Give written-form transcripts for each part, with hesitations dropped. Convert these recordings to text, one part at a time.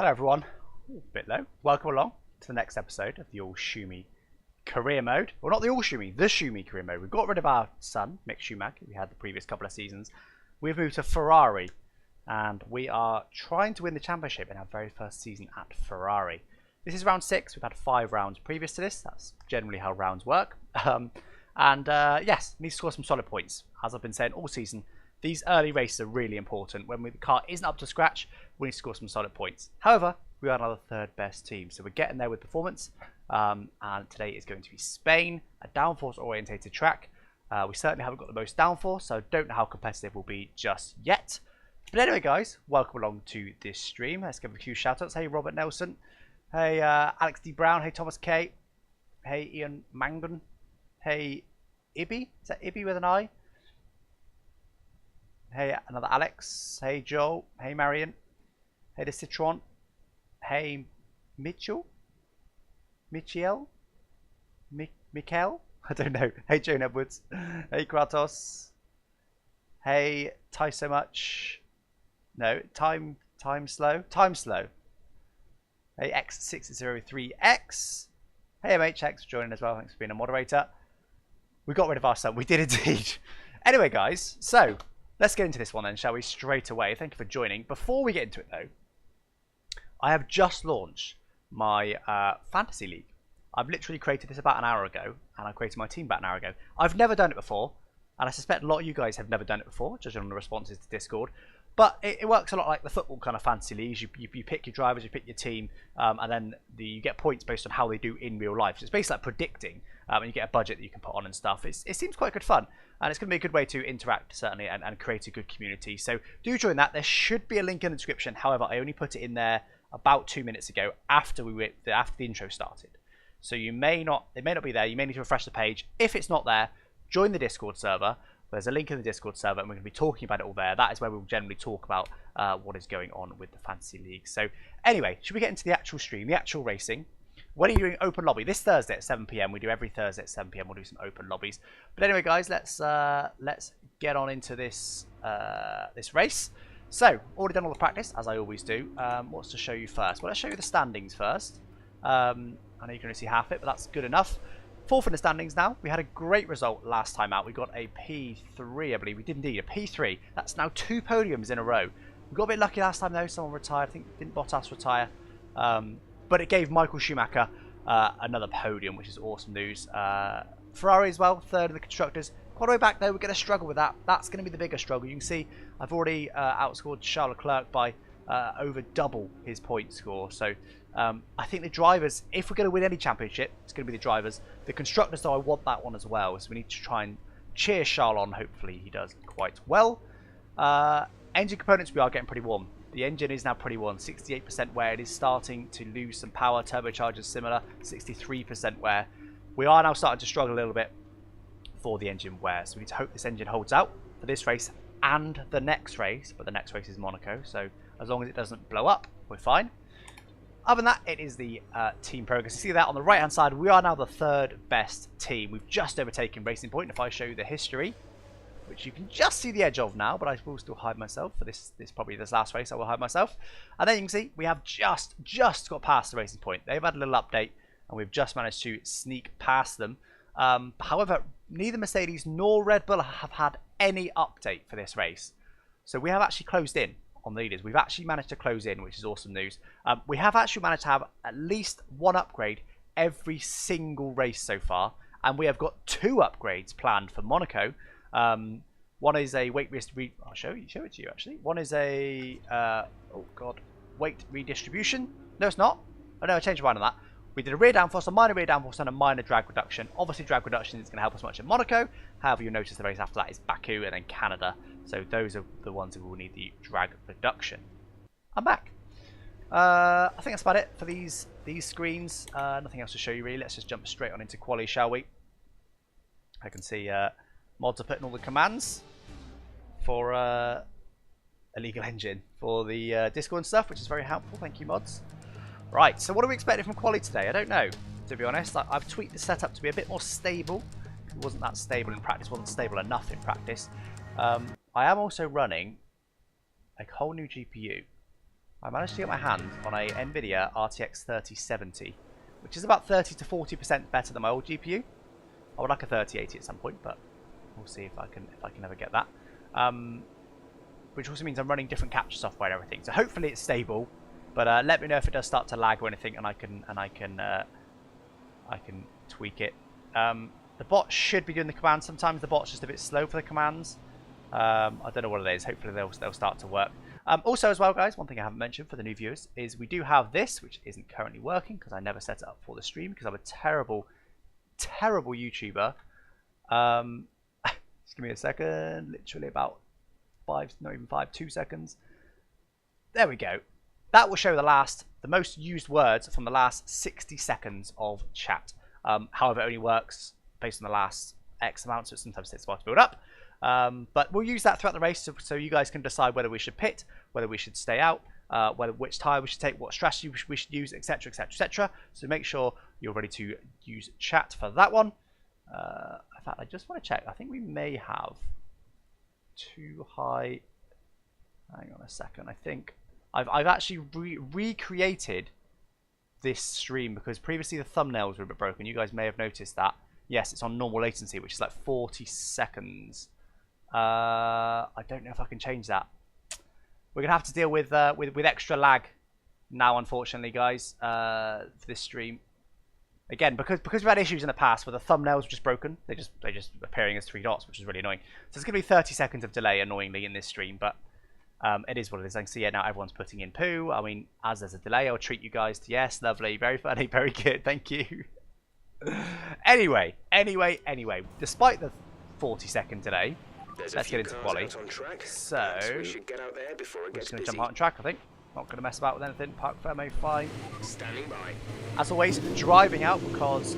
Hello everyone, a bit low. Welcome along to the next episode of the All Schumi career mode. Well, not the All Schumi, the Schumi career mode. We've got rid of our son, Mick Schumacher, we had the previous couple of seasons. We've moved to Ferrari, and we are trying to win the championship in our very first season at Ferrari. This is round 6, we've had 5 rounds previous to this, that's generally how rounds work. Yes, need to score some solid points. As I've been saying all season, these early races are really important. When the car isn't up to scratch, we need to score some solid points. However, we are now the third best team, so we're getting there with performance. And today is going to be Spain, a downforce orientated track. We certainly haven't got the most downforce, so don't know how competitive we'll be just yet. But anyway, guys, welcome along to this stream. Let's give a few shout outs. Hey, Robert Nelson. Hey, Alex D. Brown. Hey, Thomas K. Hey, Ian Mangan. Hey, Ibby. Is that Ibby with an I? Hey, another Alex. Hey, Joel. Hey, Marion. Hey, the Citron. Hey, Mitchell. Michiel. Mikel. I don't know. Hey, Joan Edwards. Hey, Kratos. Hey, Ty so much. No, time slow. Time slow. Hey, X603X. Hey, MHX for joining as well. Thanks for being a moderator. We got rid of our son. We did indeed. Anyway, guys, so let's get into this one then, shall we? Straight away. Thank you for joining. Before we get into it, though, I have just launched my fantasy league. I've literally created this about an hour ago, and I created my team about an hour ago. I've never done it before, and I suspect a lot of you guys have never done it before, judging on the responses to Discord. But it works a lot like the football kind of fantasy leagues. You pick your drivers, you pick your team, and then you get points based on how they do in real life. So it's basically like predicting, and you get a budget that you can put on and stuff. It seems quite good fun, and it's going to be a good way to interact, certainly, and create a good community. So do join that. There should be a link in the description. However, I only put it in there about 2 minutes ago after the intro started. So it may not be there. You may need to refresh the page. If it's not there, join the Discord server. There's a link in the Discord server, and we're going to be talking about it all there. That is where we'll generally talk about what is going on with the Fantasy League. So anyway, should we get into the actual stream, the actual racing? When are you doing open lobby? This Thursday at 7 PM. We do every Thursday at 7 PM. We'll do some open lobbies. But anyway, guys, let's get on into this this race. So, already done all the practice, as I always do. What's to show you first? Well, let's show you the standings first. I know you can only see half it, but that's good enough. 4th in the standings now. We had a great result last time out. We got a P3, I believe. We did indeed, a P3. That's now 2 podiums in a row. We got a bit lucky last time, though. Someone retired. I think, didn't Bottas retire? But it gave Michael Schumacher another podium, which is awesome news. Ferrari as well, 3rd in the Constructors. Quite a way back, though. We're going to struggle with that. That's going to be the bigger struggle. You can see I've already outscored Charles Leclerc by over double his point score. So I think the drivers, if we're going to win any championship, it's going to be the drivers. The Constructors, though, I want that one as well. So we need to try and cheer Charles on. Hopefully he does quite well. Engine components, we are getting pretty warm. The engine is now pretty warm. 68% wear. It is starting to lose some power. Turbochargers similar. 63% wear. We are now starting to struggle a little bit for the engine wear. So we need to hope this engine holds out for this race and the next race. But the next race is Monaco. So as long as it doesn't blow up, we're fine. Other than that, it is the team progress. You see that on the right hand side, we are now the 3rd best team. We've just overtaken Racing Point. If I show you the history, which you can just see the edge of now, but I will still hide myself for this probably this last race. I will hide myself. And then you can see we have just got past the Racing Point. They've had a little update, and we've just managed to sneak past them. However, neither Mercedes nor Red Bull have had any update for this race. So we have actually closed in on the leaders. We've actually managed to close in, which is awesome news. We have actually managed to have at least 1 upgrade every single race so far, and we have got 2 upgrades planned for Monaco. One is a weight I'll show it to you actually. One is a weight redistribution. No, it's not. Oh no, I changed my mind on that. We did a rear downforce, a minor rear downforce, and a minor drag reduction. Obviously, drag reduction isn't going to help us much in Monaco. However, you'll notice the race after that is Baku and then Canada. So those are the ones who will need the drag reduction. I'm back. I think that's about it for these screens. Nothing else to show you really. Let's just jump straight on into quali, shall we? I can see mods are putting all the commands for illegal engine for the Discord and stuff, which is very helpful. Thank you, mods. Right, so what are we expecting from quali today? I don't know, to be honest. I've tweaked the setup to be a bit more stable. It wasn't that stable in practice, wasn't stable enough in practice. I am also running a whole new GPU. I managed to get my hand on a NVIDIA RTX 3070, which is about 30 to 40% better than my old GPU. I would like a 3080 at some point, but we'll see if I can ever get that. Which also means I'm running different capture software and everything. So hopefully it's stable. But let me know if it does start to lag or anything, and I can tweak it. The bot should be doing the commands. Sometimes the bot's just a bit slow for the commands. I don't know what it is. Hopefully they'll start to work. Also as well, guys, one thing I haven't mentioned for the new viewers is we do have this, which isn't currently working because I never set it up for the stream because I'm a terrible YouTuber. Just give me a second. Literally about 2 seconds. There we go. That will show the most used words from the last 60 seconds of chat. However, it only works based on the last X amount, so it sometimes takes a while to build up. But we'll use that throughout the race, so you guys can decide whether we should pit, whether we should stay out, which tire we should take, what strategy we should use, etc, etc, etc. So make sure you're ready to use chat for that one. In fact, I just want to check. I think we may have too high. Hang on a second. I think I've actually recreated this stream because previously the thumbnails were a bit broken. You guys may have noticed that. Yes, it's on normal latency, which is like 40 seconds. I don't know if I can change that. We're gonna have to deal with extra lag now, unfortunately, guys, for this stream. Again, because we've had issues in the past where the thumbnails were just broken. They're just appearing as 3 dots, which is really annoying. So it's gonna be 30 seconds of delay, annoyingly, in this stream, but it is what it is. I can see, yeah, now everyone's putting in poo. I mean, as there's a delay, I'll treat you guys to yes, lovely, very funny, very good, thank you. Anyway, despite the 40-second delay, let's get into quali. So, we're just going to jump out on track, I think. Not going to mess about with anything. Park Fermo, fine. Standing by. As always, driving out because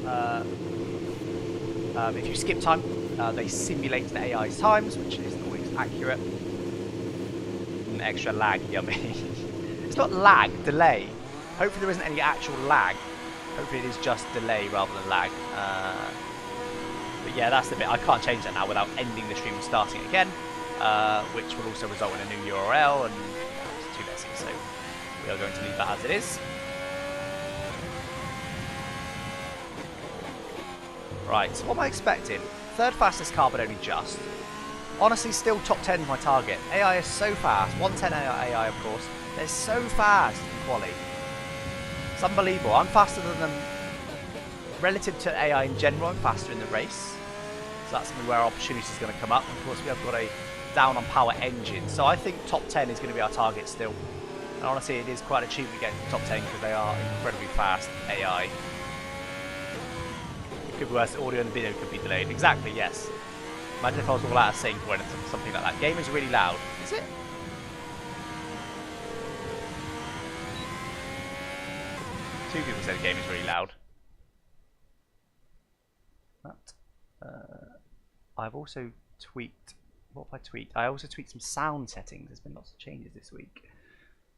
if you skip time, they simulate the AI's times, which isn't always accurate. And extra lag, yummy. It's not lag, delay. Hopefully there isn't any actual lag. Hopefully it is just delay rather than lag. But yeah, that's the bit. I can't change that now without ending the stream and starting it again, which will also result in a new URL, and it's too messy, so we are going to leave that as it is. Right, so what am I expecting? Third fastest car, but only just. Honestly, still top 10 is my target. AI is so fast. 110 AI, of course. They're so fast in quali. It's unbelievable. I'm faster than them relative to AI in general. I'm faster in the race, so that's going to be where our opportunity is going to come up. Of course, we have got a down on power engine, so I think top 10 is going to be our target still. And honestly, it is quite achievable to get to the top 10 because they are incredibly fast AI. It could be worse. The audio and the video could be delayed. Exactly. Yes. Imagine if I was all out of sync or something like that. Game is really loud. Is it? Two people say the game is really loud. But I've also tweaked. What have I tweaked? I also tweaked some sound settings. There's been lots of changes this week.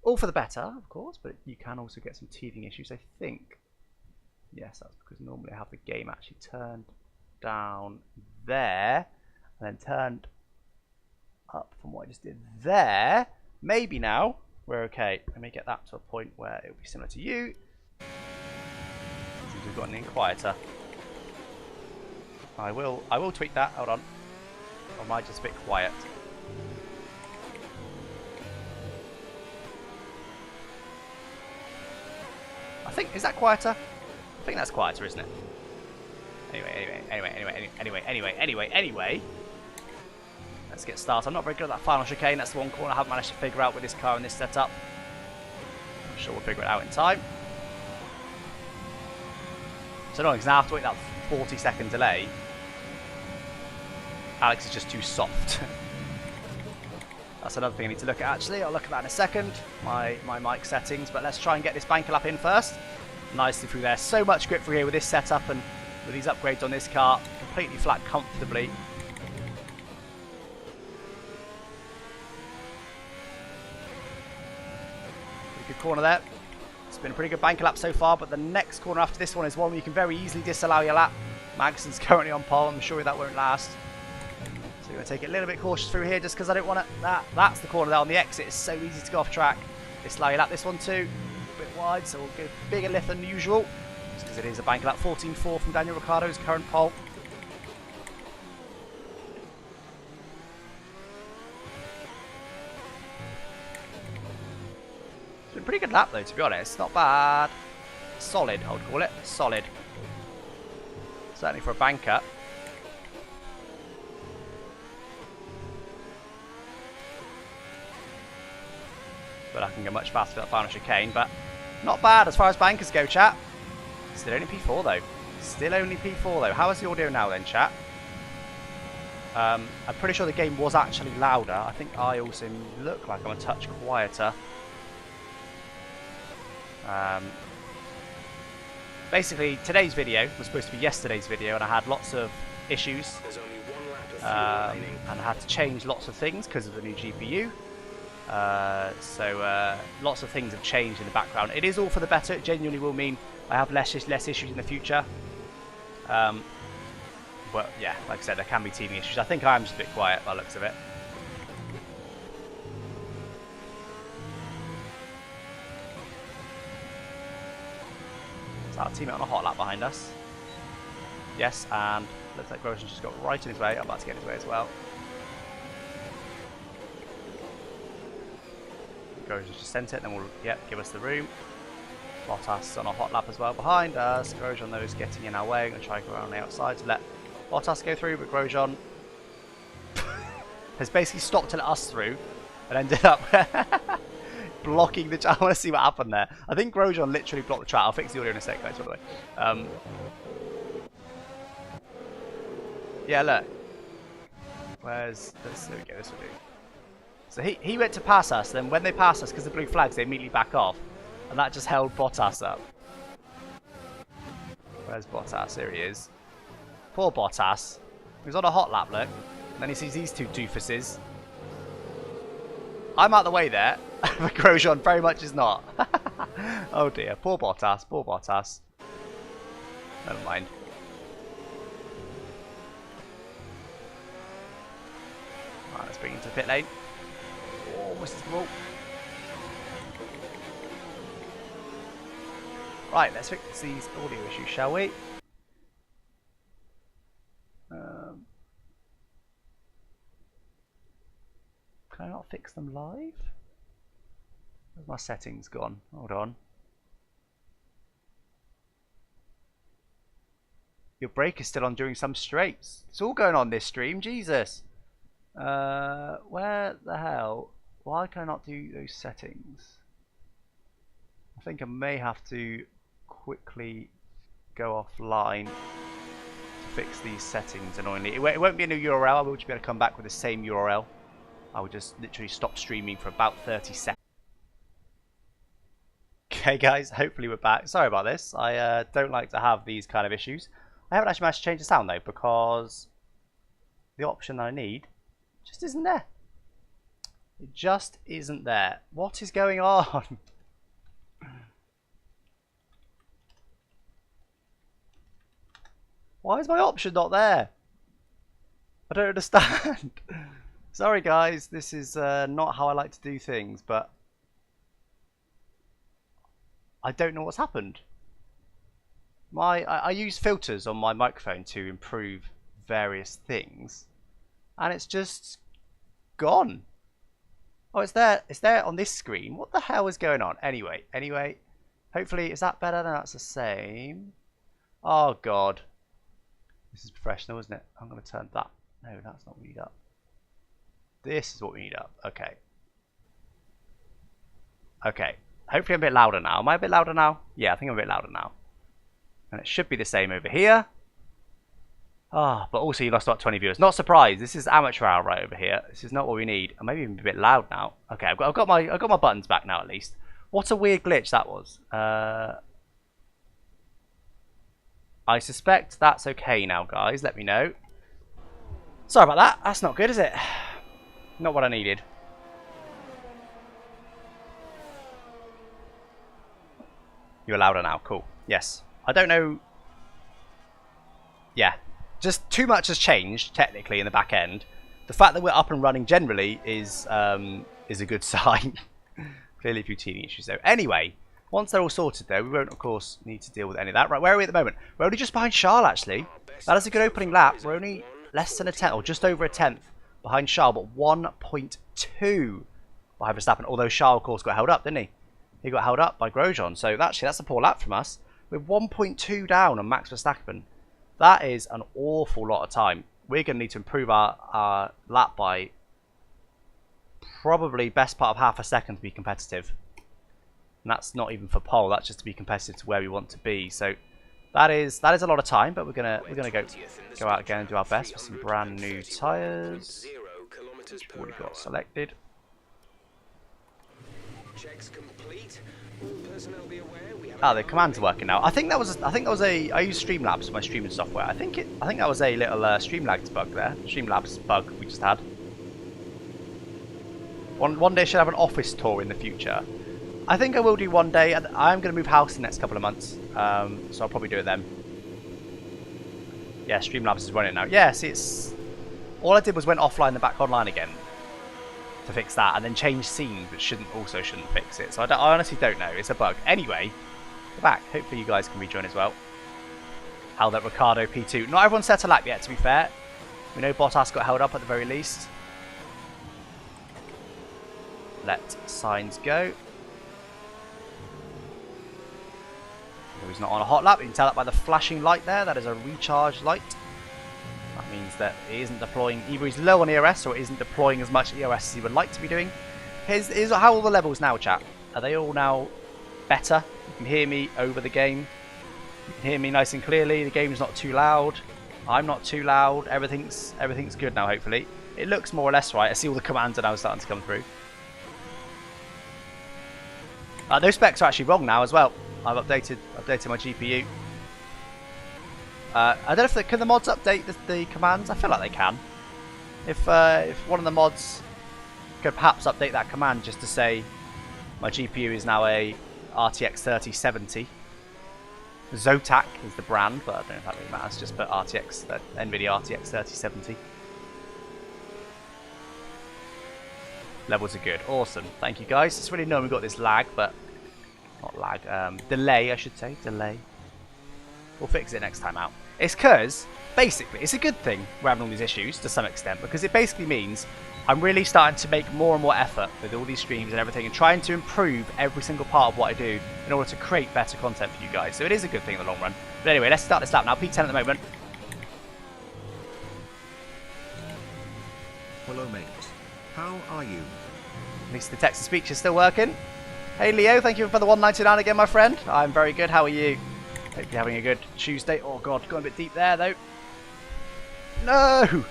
All for the better, of course, but you can also get some teething issues, I think. Yes, that's because normally I have the game actually turned down there and then turned up from what I just did there. Maybe now we're okay. Let me get that to a point where it'll be similar to you. We've gotten in quieter. I will tweak that. Hold on. I might just a bit quiet. I think, is that quieter? I think that's quieter, isn't it? Anyway. Let's get started. I'm not very good at that final chicane. That's the one corner I haven't managed to figure out with this car and this setup. I'm sure we'll figure it out in time. So annoying, because now I have to wait that 40-second delay. Alex is just too soft. That's another thing I need to look at, actually. I'll look at that in a second, my mic settings. But let's try and get this banker lap in first. Nicely through there. So much grip through here with this setup and with these upgrades on this car. Completely flat comfortably. Pretty good corner there. It's been a pretty good banker lap so far, but the next corner after this one is one where you can very easily disallow your lap. Magson's currently on pole. I'm sure that won't last. So we're going to take it a little bit cautious through here just because I don't want to... That's the corner there on the exit. It's so easy to go off track. It's slightly lap this one too. A bit wide, so we'll go bigger lift than usual. Just because it is a bank lap. 14.4 from Daniel Ricciardo's current pole. It's been a pretty good lap though, to be honest. Not bad. Solid, I would call it. Solid. Certainly for a banker. But I can go much faster at that final chicane, but not bad as far as bankers go, chat. Still only P4 though. Still only P4 though. How is the audio now then, chat? I'm pretty sure the game was actually louder. I think I also look like I'm a touch quieter. Basically, today's video was supposed to be yesterday's video, and I had lots of issues. And I had to change lots of things because of the new GPU. So lots of things have changed in the background. It is all for the better. It genuinely will mean I have less issues in the future. But yeah, like I said, there can be teething issues. I think I am just a bit quiet by the looks of it. So our teammate on a hot lap behind us. Yes, and looks like Grosjean just got right in his way. I'm about to get in his way as well. Grosjean just sent it, then we'll give us the room. Bottas on a hot lap as well behind us. Grosjean though is getting in our way. I'm going to try to go around the outside to let Bottas go through, but Grosjean has basically stopped to let us through and ended up blocking the track. I want to see what happened there. I think Grosjean literally blocked the track. I'll fix the audio in a sec, guys, by the way. Yeah, look. There we go, this will do. So he went to pass us, then when they passed us, because the blue flags, they immediately back off. And that just held Bottas up. Where's Bottas? Here he is. Poor Bottas. He's on a hot lap, look. And then he sees these two doofuses. I'm out the way there, but Grosjean very much is not. Oh dear, poor Bottas, poor Bottas. Never mind. Alright, let's bring him to the pit lane. Oh, missed the ball. Right, let's fix these audio issues, shall we? Can I not fix them live? Where's my settings gone? Hold on. Your brake is still on during some straights. It's all going on this stream, Jesus. Where the hell? Why can I not do those settings? I think I may have to quickly go offline to fix these settings annoyingly. It won't be a new URL. I will just be able to come back with the same URL. I will just literally stop streaming for about 30 seconds. Okay guys, hopefully we're back. Sorry about this. I don't like to have these kind of issues. I haven't actually managed to change the sound though, because the option that I need just isn't there. It just isn't there. What is going on? Why is my option not there? I don't understand. Sorry guys, this is not how I like to do things, but I don't know what's happened. I use filters on my microphone to improve various things, and it's just gone. Oh, it's there on this screen. What the hell is going on? Anyway, hopefully, is that better? No, that's the same. Oh god. This is professional, isn't it? I'm going to turn that. No, that's not what we need up. This is what we need up. Okay. Okay. Hopefully I'm a bit louder now. Am I a bit louder now? Yeah, I think I'm a bit louder now. And it should be the same over here. Ah, but also you lost about 20 viewers. Not surprised. This is amateur hour right over here. This is not what we need. I maybe even a bit loud now. Okay, I've got my buttons back now at least. What a weird glitch that was. I suspect that's okay now, guys. Let me know. Sorry about that. That's not good, is it? Not what I needed. You're louder now. Cool. Yes. I don't know. Yeah. Just too much has changed, technically, in the back end. The fact that we're up and running generally is a good sign. The Clearly a few teething issues though. Anyway, once they're all sorted though, we won't of course need to deal with any of that. Right, where are we at the moment? We're only just behind Charles actually. That is a good opening lap. We're only less than a tenth, or just over a tenth behind Charles, but 1.2 behind Verstappen. Although Charles of course got held up, didn't he? He got held up by Grosjean. So actually that's a poor lap from us. We're 1.2 down on Max Verstappen. That is an awful lot of time. We're going to need to improve our lap by probably best part of half a second to be competitive. And that's not even for pole. That's just to be competitive to where we want to be. So that is a lot of time. But we're gonna go out again and do our best with some brand new tyres. We've already got selected. Ah, the command's working now. I think that was I use Streamlabs for my streaming software. I think that was a little Streamlabs bug there. Streamlabs bug we just had. One day I should have an office tour in the future. I think I will do one day. I'm going to move house in the next couple of months, so I'll probably do it then. Yeah, Streamlabs is running now. Yeah, see, all I did was went offline and back online again to fix that, and then change scenes, which shouldn't fix it. So I honestly don't know. It's a bug. Anyway, we're back. Hopefully you guys can rejoin as well. Held up Ricardo P2. Not everyone's set a lap yet, to be fair. We know Bottas got held up at the very least. Let Sainz go. No, he's not on a hot lap. You can tell that by the flashing light there. That is a recharge light. That means that he isn't deploying, either he's low on ERS or isn't deploying as much ERS as he would like to be doing. Here's how are all the levels now, chat? Are they all now better? You can hear me over the game. You can hear me nice and clearly. The game's not too loud. I'm not too loud. Everything's good now, hopefully. It looks more or less right. I see all the commands are now starting to come through. Those specs are actually wrong now as well. I've updated my GPU. I don't know if can the mods update the commands. I feel like they can. If one of the mods could perhaps update that command just to say my GPU is now a RTX 3070. Zotac is the brand, but I don't know if that really matters. Just put RTX, NVIDIA RTX 3070. Levels are good. Awesome. Thank you guys. It's really annoying we've got this lag, but not lag. Delay, I should say. Delay. We'll fix it next time out. It's because, basically, it's a good thing we're having all these issues to some extent, because it basically means I'm really starting to make more and more effort with all these streams and everything and trying to improve every single part of what I do in order to create better content for you guys. So it is a good thing in the long run. But anyway, let's start this lap now. P10 at the moment. Hello, mate. How are you? At least the text to speech is still working. Hey Leo, thank you for the 199 again, my friend. I'm very good. How are you? Hope you're having a good Tuesday. Oh god, going a bit deep there though. No!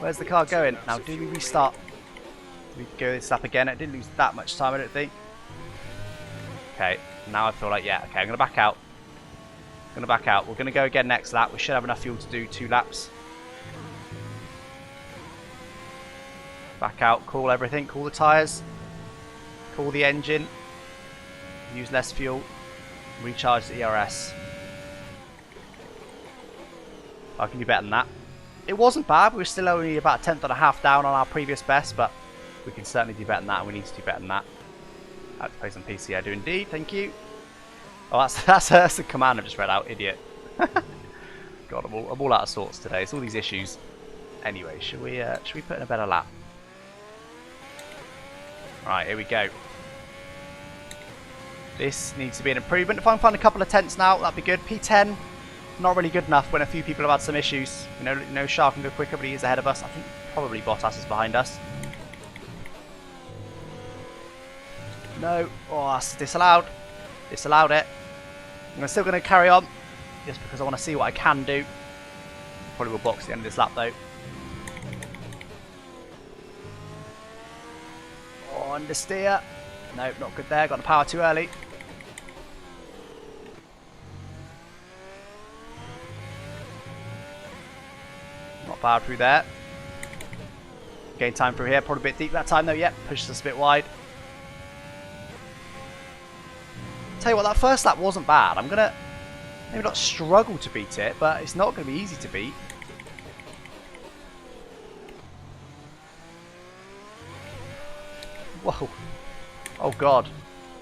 Where's the car going? Now, do we restart? Do we go this lap again? It didn't lose that much time, I don't think. Okay, now I feel like, yeah, okay, I'm going to back out. We're going to go again next lap. We should have enough fuel to do 2 laps. Back out, cool everything, cool the tyres, cool the engine, use less fuel, recharge the ERS. I can do better than that. It wasn't bad, we were still only about a tenth and a half down on our previous best, but we can certainly do better than that, and we need to do better than that. I have to play some PC, I do indeed, thank you. Oh, that's the command I've just read out, idiot. God, I'm all out of sorts today, it's all these issues. Anyway, should we put in a better lap? Right, here we go. This needs to be an improvement. If I can find a couple of tenths now, that'd be good. P10, not really good enough when a few people have had some issues. You know, Shark can go quicker, but he is ahead of us. I think probably Bottas is behind us. No. Oh, that's disallowed. Disallowed it. I'm still going to carry on, just because I want to see what I can do. Probably will box at the end of this lap, though. Understeer. Nope, not good there. Got the power too early. Not powered through there. Gain time through here. Probably a bit deep that time though. Yep, pushes us a bit wide. Tell you what, that first lap wasn't bad. I'm gonna maybe not struggle to beat it, but it's not gonna be easy to beat. Whoa. Oh god.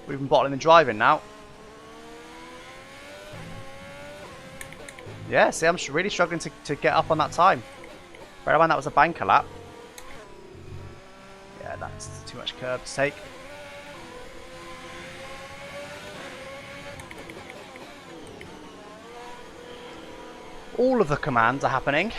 We've been bottling and driving now. Yeah, see, I'm really struggling to get up on that time. Bear in mind that was a banker lap. Yeah, that's too much curb to take. All of the commands are happening.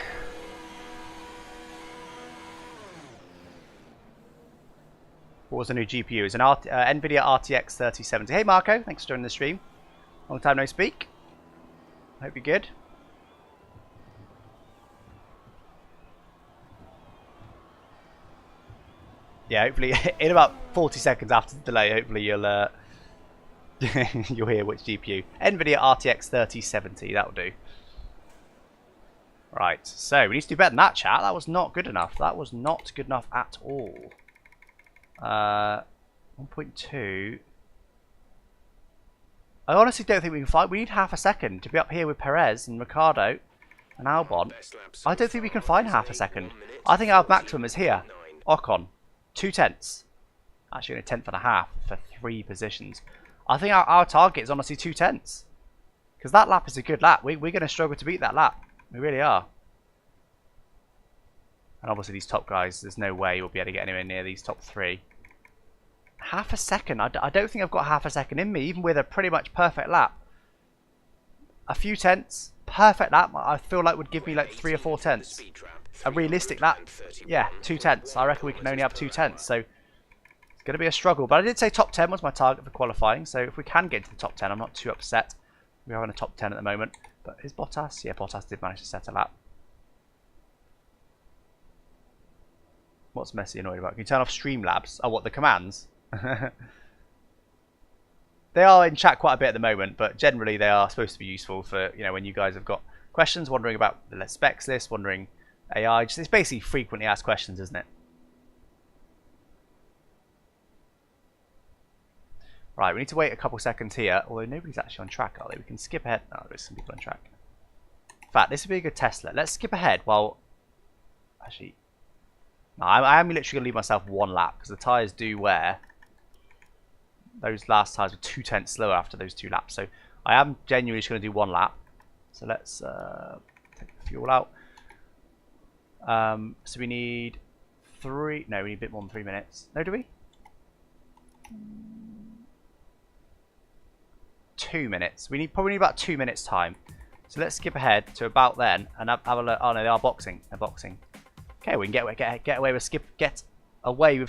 What was the new GPU? It's an NVIDIA RTX 3070. Hey Marco, thanks for joining the stream. Long time no speak. Hope you're good. Yeah, hopefully in about 40 seconds after the delay, hopefully you'll you'll hear which GPU. NVIDIA RTX 3070, that'll do. Right, so we need to do better than that, chat. That was not good enough. That was not good enough at all. 1.2. I honestly don't think we can fight. We need half a second to be up here with Perez and Ricciardo and Albon. I don't think we can find half a second. I think our maximum is here. Ocon, 2 tenths. Actually, a tenth and a half for 3 positions. I think our target is honestly 2 tenths. Because that lap is a good lap. We're going to struggle to beat that lap. We really are. And obviously these top guys, there's no way we'll be able to get anywhere near these top 3. Half a second. I don't think I've got half a second in me, even with a pretty much perfect lap. A few tenths, perfect lap, I feel like would give me like 3 or 4 tenths. A realistic lap, yeah, 2 tenths. I reckon we can only have 2 tenths, so it's going to be a struggle. But I did say top 10 was my target for qualifying, so if we can get into the top 10, I'm not too upset. We are in the top 10 at the moment. But is Bottas? Yeah, Bottas did manage to set a lap. What's Messi annoyed about? Can you turn off Streamlabs? Oh, what, the commands? They are in chat quite a bit at the moment, but generally they are supposed to be useful for, you know, when you guys have got questions, wondering about the specs list, wondering AI. Just, it's basically frequently asked questions, isn't it? Right, we need to wait a couple seconds here, although nobody's actually on track, are they? We can skip ahead. No, there's some people on track. In fact, this would be a good Tesla. Let's skip ahead while... Actually... No, I am literally going to leave myself 1 lap, because the tyres do wear. Those last tyres were 2 tenths slower after those 2 laps, so I am genuinely just going to do 1 lap. So let's take the fuel out. So we need 3... No, we need a bit more than 3 minutes. No, do we? 2 minutes. We probably need about 2 minutes time. So let's skip ahead to about then and have a look. Oh no, they are boxing. They're boxing. Okay, we can get away with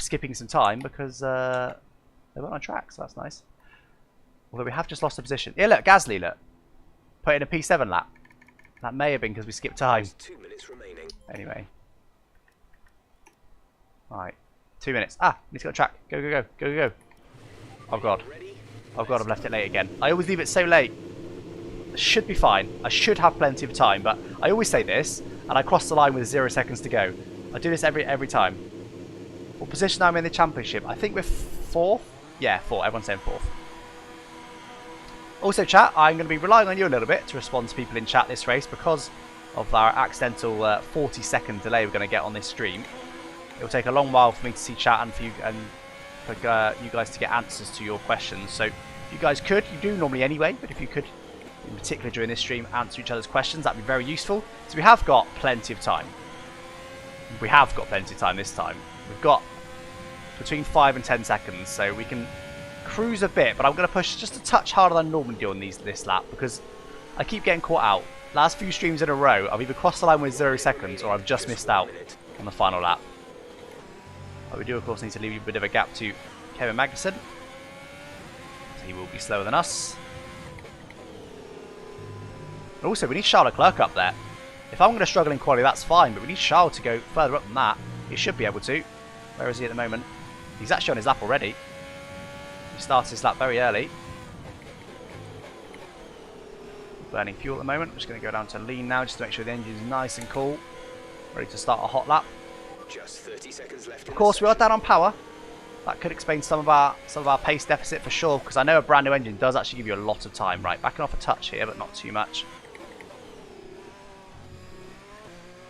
skipping some time because they weren't on track, so that's nice. Although we have just lost a position. Yeah, look, Gasly, look, put in a P7 lap. That may have been because we skipped time. 2 minutes remaining. Anyway, right, 2 minutes. Ah, need to go on track. Go, go, go, go, go, go. Oh god. Oh god, I've left it late again. I always leave it so late. I should be fine. I should have plenty of time, but I always say this, and I cross the line with 0 seconds to go. I do this every time. What position I'm in the championship? I think we're 4th. Yeah, 4th. Everyone's saying 4th. Also, chat, I'm going to be relying on you a little bit to respond to people in chat this race because of our accidental 40-second delay we're going to get on this stream. It will take a long while for me to see chat and for you you guys to get answers to your questions. So if you guys could, you do normally anyway, but if you could, in particular during this stream, answer each other's questions, that'd be very useful. So we have got plenty of time. We have got plenty of time this time. We've got between 5 and 10 seconds, so we can cruise a bit, but I'm going to push just a touch harder than I normally do on this lap because I keep getting caught out. Last few streams in a row, I've either crossed the line with 0 seconds or I've just missed out on the final lap. But we do, of course, need to leave a bit of a gap to Kevin Magnussen. He will be slower than us. But also, we need Charles Leclerc up there. If I'm going to struggle in quality, that's fine, but we need Charles to go further up than that. He should be able to. Where is he at the moment? He's actually on his lap already. He starts his lap very early. Burning fuel at the moment. I'm just going to go down to lean now, just to make sure the engine is nice and cool. Ready to start a hot lap. Just 30 seconds left. Of course, we are down on power. That could explain some of our pace deficit for sure, because I know a brand new engine does actually give you a lot of time. Right, backing off a touch here, but not too much.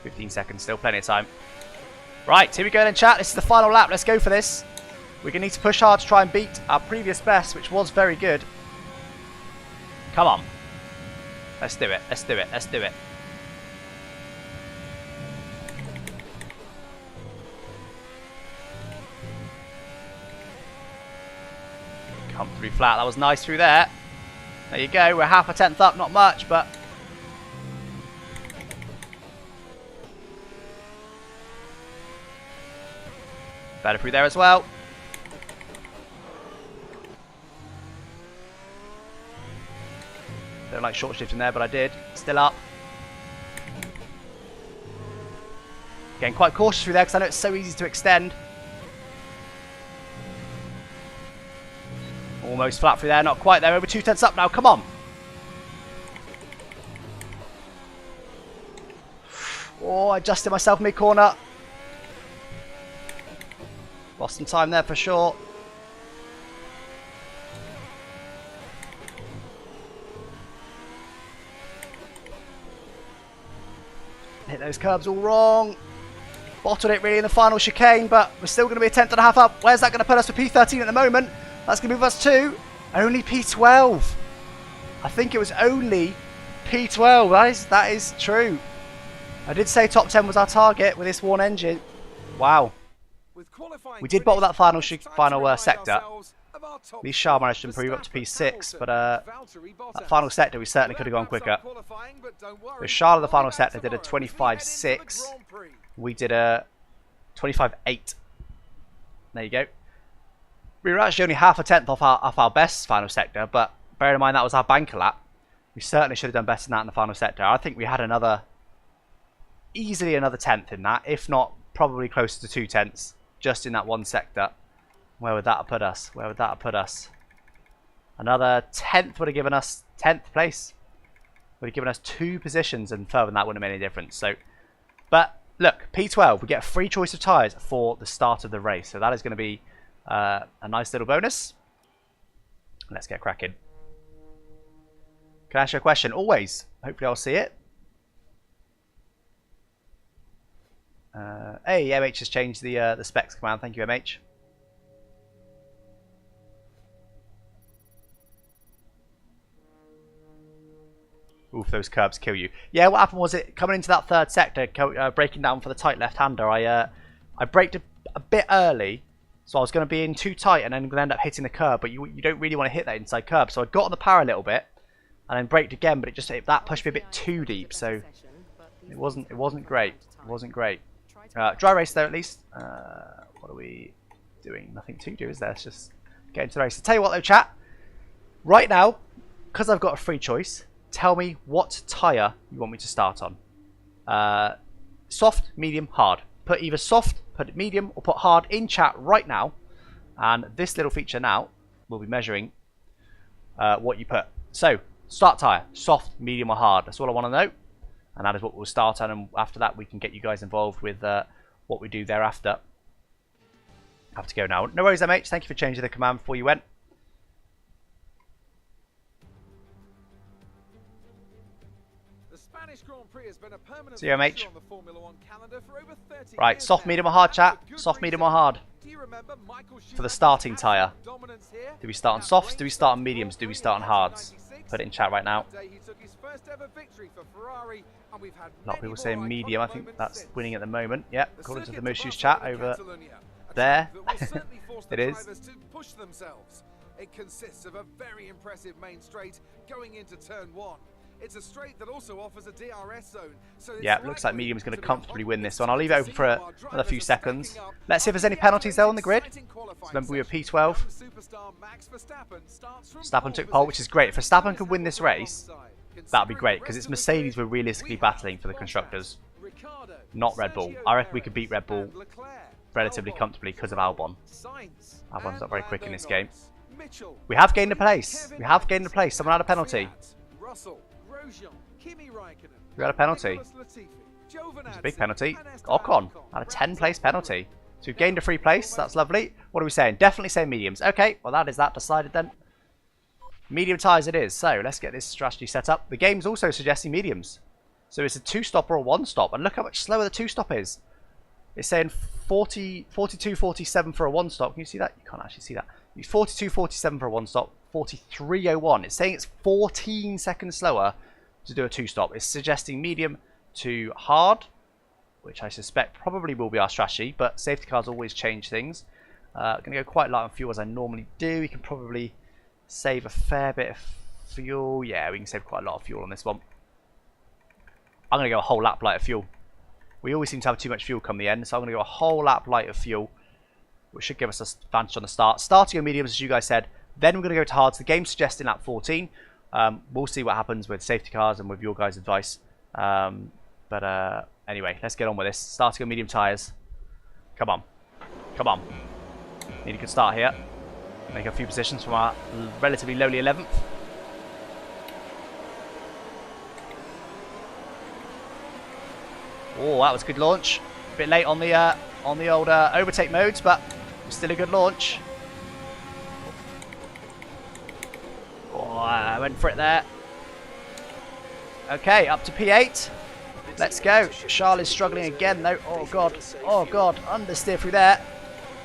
15 seconds, still plenty of time. Right, here we go then, chat. This is the final lap. Let's go for this. We're going to need to push hard to try and beat our previous best, which was very good. Come on. Let's do it. Let's do it. Let's do it. Come through flat. That was nice through there. There you go. We're half a tenth up. Not much, but... better through there as well. Don't like short shifting there, but I did. Still up. Getting quite cautious through there because I know it's so easy to extend. Almost flat through there, not quite there. Over 2 tenths up now. Come on. Oh, I adjusted myself mid-corner. Lost some time there for sure. Hit those curbs all wrong. Bottled it really in the final chicane, but we're still going to be a tenth and a half up. Where's that going to put us for P13 at the moment? That's going to move us to only P12. I think it was only P12. That is true. I did say top 10 was our target with this one engine. Wow. We did bottle that final sector. At least Shah managed to improve up to P6, but that final sector we certainly could have gone quicker. So Shah in the final sector did a 25.6. We did a 25.8. There you go. We were actually only half a tenth off our best final sector, but bear in mind that was our banker lap. We certainly should have done better than that in the final sector. I think we had easily another tenth in that, if not probably closer to 2 tenths, just in that one sector. Where would that have put us? Where would that have put us? Another tenth would have given us 10th place. Would have given us 2 positions, and further than that wouldn't have made any difference. So, but look, P12, we get a free choice of tyres for the start of the race. So that is going to be a nice little bonus. Let's get cracking. Can I ask you a question? Always. Hopefully I'll see it. Hey, MH has changed the specs command. Thank you, MH. Oof, those curbs kill you. Yeah, what happened was it coming into that third sector, breaking down for the tight left-hander. I braked a bit early, so I was going to be in too tight and then going to end up hitting the curb. But you don't really want to hit that inside curb, so I got on the power a little bit and then braked again. But that pushed me a bit too deep, so it wasn't great. It wasn't great. Dry race there at least. What are we doing? Nothing to do, is there? Let's just get into the race. So tell you what though, chat. Right now, because I've got a free choice, tell me what tyre you want me to start on. Soft, medium, hard. Put either soft, put medium, or put hard in chat right now. And this little feature now will be measuring what you put. So, start tyre. Soft, medium, or hard. That's all I want to know. And that is what we'll start on. And after that, we can get you guys involved with what we do thereafter. Have to go now. No worries, MH. Thank you for changing the command before you went. Spanish Grand Prix has been a permanent see you, MH. on the Formula 1 calendar for over 30 right, years soft, now. medium, or hard, chat. Soft, medium, or hard. Do you remember Michael For the starting tyre. Do we start on softs? Do we start on mediums? Do we start on hards? Put it in chat right now. A lot of people saying medium. I think that's winning at the moment. Yeah, according to the most used chat over there. It is. It consists of a very impressive main straight going into turn 1. It's a straight that also offers a DRS zone. So yeah, looks like medium's going to comfortably win this one. I'll leave it open for another few seconds. Let's see if there's any penalties though on the grid. So remember we were P12. Verstappen took pole, which is great. If Verstappen can win this race, that'd be great, because it's Mercedes we're realistically battling for the constructors, not Red Bull. I reckon we could beat Red Bull relatively comfortably because of Albon. Albon's not very quick in this game. We have gained a place. We have gained a place. Someone had a penalty. We had a penalty. It was a big penalty. Ocon had a 10-place penalty. So we've gained a free place. That's lovely. What are we saying? Definitely saying mediums. Okay, well that is that decided then. Medium tyres it is. So let's get this strategy set up. The game's also suggesting mediums. So it's a 2-stop or a 1-stop. And look how much slower the 2-stop is. It's saying 42.47 for a one stop. Can you see that? You can't actually see that. 42.47 for a one stop. 43.01. It's saying it's 14 seconds slower to do a two stop. It's suggesting medium to hard, which I suspect probably will be our strategy, but safety cars always change things. Going to go quite light on fuel as I normally do. We can probably save a fair bit of fuel. Yeah, we can save quite a lot of fuel on this one. I'm going to go a whole lap light of fuel. We always seem to have too much fuel come the end, so I'm going to go a whole lap light of fuel, which should give us an advantage on the start. Starting on mediums, as you guys said, then we're going to go to hards. The game's suggesting lap 14. We'll see what happens with safety cars and with your guys' advice. Anyway, let's get on with this. Starting on medium tyres. Come on. Come on. Need a good start here. Make a few positions from our relatively lowly 11th. Oh, that was a good launch. A bit late on the old overtake modes, but still a good launch. Oh, I went for it there. Okay, up to P8. Let's go. Charles is struggling again though. Oh god. Oh god. Understeer through there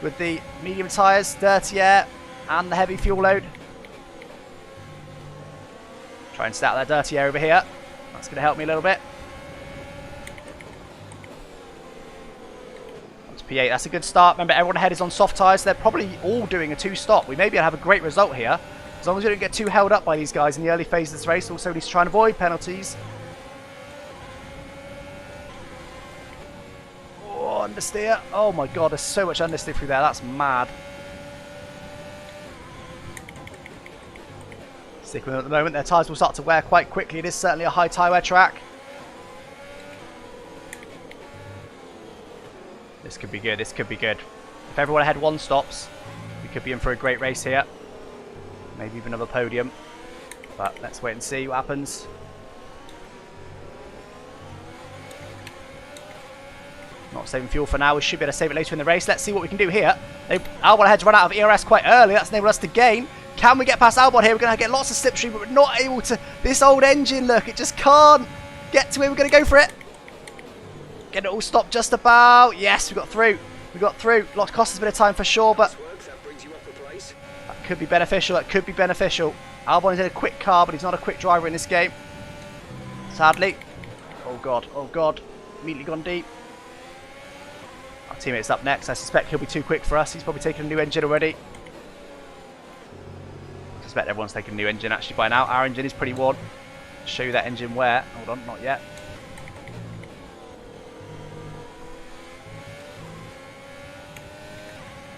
with the medium tyres, dirty air, and the heavy fuel load. Try and stay out that dirty air over here. That's going to help me a little bit. That's P8. That's a good start. Remember, everyone ahead is on soft tyres. So they're probably all doing a two-stop. We may be able to have a great result here, as long as we don't get too held up by these guys in the early phase of this race. Also, we need to try and avoid penalties. Understeer. Oh my god, there's so much understeer through there. That's mad. Stick with them at the moment. Their tyres will start to wear quite quickly. It is certainly a high tyre wear track. This could be good. This could be good. If everyone ahead one stops, we could be in for a great race here. Maybe even another podium. But let's wait and see what happens. Not saving fuel for now. We should be able to save it later in the race. Let's see what we can do here. Albon ahead to run out of ERS quite early. That's enabled us to gain. Can we get past Albon here? We're going to get lots of slipstream, but we're not able to. This old engine, look, it just can't get to where we're going to go for it. Get it all stopped just about. Yes, we got through. We got through. Lots cost us a bit of time for sure, but that could be beneficial. That could be beneficial. Albon is in a quick car, but he's not a quick driver in this game. Sadly. Oh god. Oh god. Immediately gone deep. Our teammate's up next. I suspect he'll be too quick for us. He's probably taken a new engine already. I suspect everyone's taken a new engine actually by now. Our engine is pretty worn. Show you that engine wear. Hold on, not yet.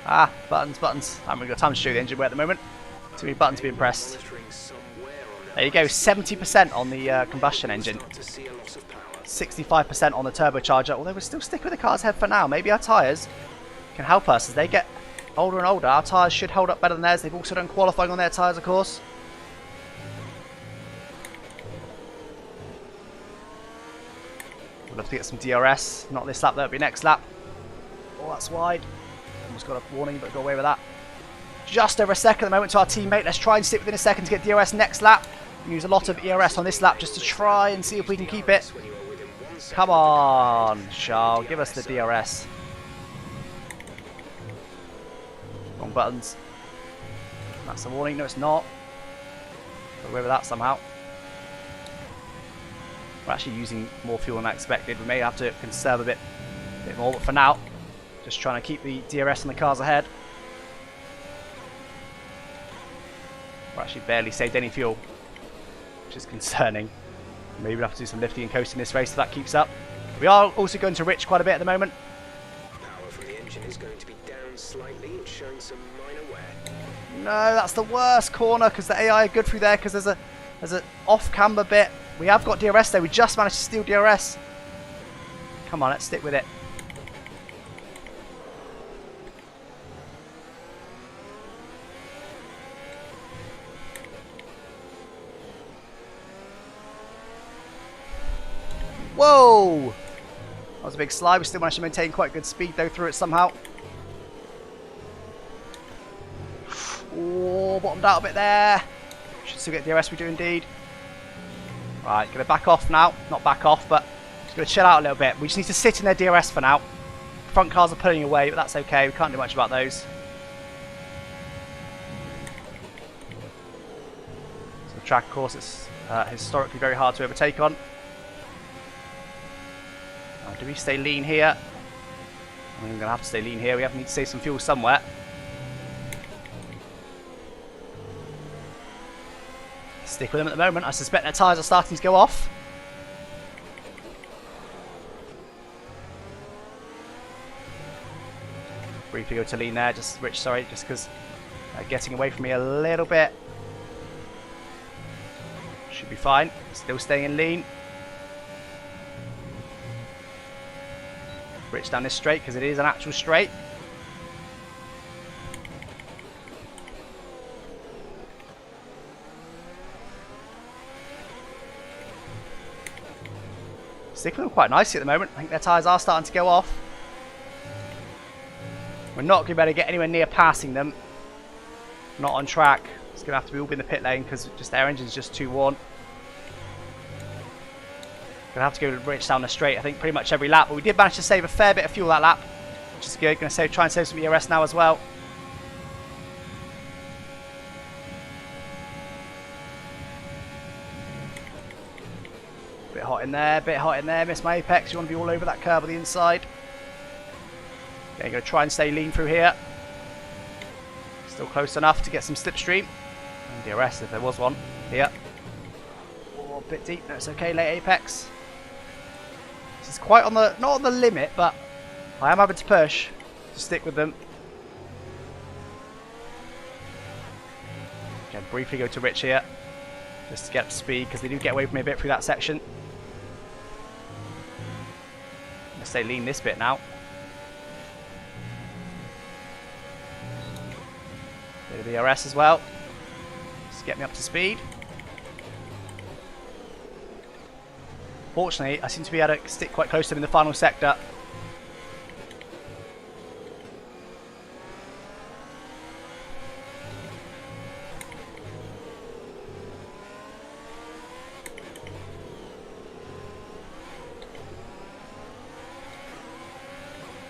Ah, buttons, buttons. I haven't really got time to show you the engine wear at the moment. Too many buttons being pressed. There you go, 70% on the combustion engine. 65% on the turbocharger, although we'll still stick with the car's head for now. Maybe our tyres can help us as they get older and older. Our tyres should hold up better than theirs. They've also done qualifying on their tyres, of course. We'd love to get some DRS. Not this lap, that'll be next lap. Oh, that's wide. Almost got a warning, but got away with that. Just over a second at the moment to our teammate. Let's try and sit within a second to get DRS next lap. Use a lot of ERS on this lap just to try and see if we can keep it. Come on, Charles, give us the DRS. Wrong buttons. That's a warning. No, it's not. Got away with that somehow. We're actually using more fuel than I expected. We may have to conserve a bit more, but for now, just trying to keep the DRS on the cars ahead. We're actually barely saved any fuel, which is concerning. Maybe we'll have to do some lifting and coasting this race if that keeps up. We are also going to rich quite a bit at the moment. Power from the engine is going to be down slightly and showing some minor wear. No, that's the worst corner because the AI are good through there because there's an off-camber bit. We have got DRS though. We just managed to steal DRS. Come on, let's stick with it. Whoa! That was a big slide. We still managed to maintain quite good speed though through it somehow. Oh, bottomed out a bit there. Should still get DRS, we do indeed. Right, gonna back off now. Not back off, but just gonna chill out a little bit. We just need to sit in their DRS for now. front cars are pulling away, but that's okay. We can't do much about those. So the track, of course, it's historically very hard to overtake on. Now, do we stay lean here? I'm going to have to stay lean here. We have to need to save some fuel somewhere. Stick with them at the moment. I suspect their tyres are starting to go off. Briefly go to lean there, just Rich, sorry, just because getting away from me a little bit. Should be fine. Still staying in lean. Rich down this straight because it is an actual straight. Sticking with them quite nicely at the moment. I think their tyres are starting to go off. We're not going to be able to get anywhere near passing them. Not on track. It's going to have to be all in the pit lane because just their engine's just too worn. Going to have to go Rich down the straight, I think, pretty much every lap. But we did manage to save a fair bit of fuel that lap, which is good. Going to try and save some ERS now as well. Bit hot in there, bit hot in there. Missed my apex. You want to be all over that curb on the inside. Okay, going to try and stay lean through here. Still close enough to get some slipstream. And DRS if there was one. Here. Oh, a bit deep. No, it's okay. Late apex. This is quite on the, not on the limit, but I am having to push to stick with them. Okay, briefly go to Rich here. Just to get up to speed, because they do get away from me a bit through that section. I'm going to stay lean this bit now. Bit of ERS as well. Just get me up to speed. Fortunately, I seem to be able to stick quite close to them in the final sector.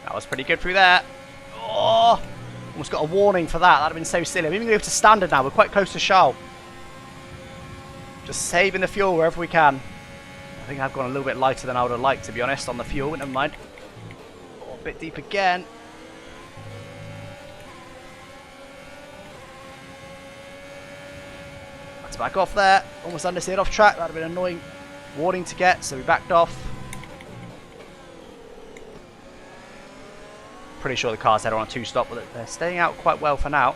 That was pretty good through there. Oh! Almost got a warning for that. That'd have been so silly. I'm even going to go to standard now. We're quite close to Charles. Just saving the fuel wherever we can. I think I've gone a little bit lighter than I would have liked, to be honest, on the fuel. Never mind. Oh, a bit deep again. Let's back off there. Almost understeered off track. That'd have been an annoying warning to get, so we backed off. Pretty sure the car's headed on a 2-stop, but they're staying out quite well for now.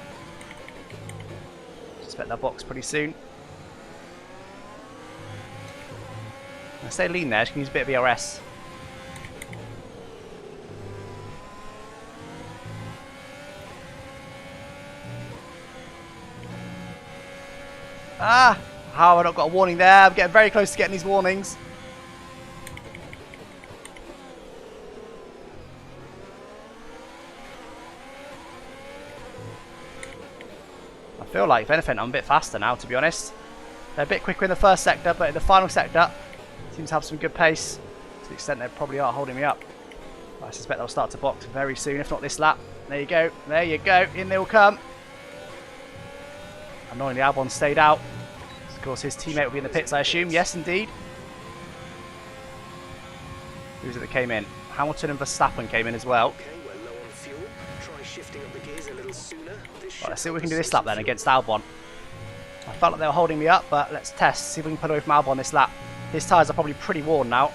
Suspect they'll box pretty soon. I stay lean there, just can use a bit of ERS. Ah! How have I not got a warning there? I'm getting very close to getting these warnings. I feel like, if anything, I'm a bit faster now, to be honest. They're a bit quicker in the first sector, but in the final sector, seems to have some good pace, to the extent they probably are holding me up. I suspect they'll start to box very soon, if not this lap. There you go, there you go, in they will come. Annoyingly, Albon stayed out. Of course, his teammate will be in the pits, I assume. Yes, indeed. Who's it that came in? Hamilton and Verstappen came in as well. Okay, we're low on fuel. Try shifting up the gears a little sooner. Right, let's see what we can do this lap then against Albon. I felt like they were holding me up, but let's test, see if we can pull away from Albon this lap. His tyres are probably pretty worn now.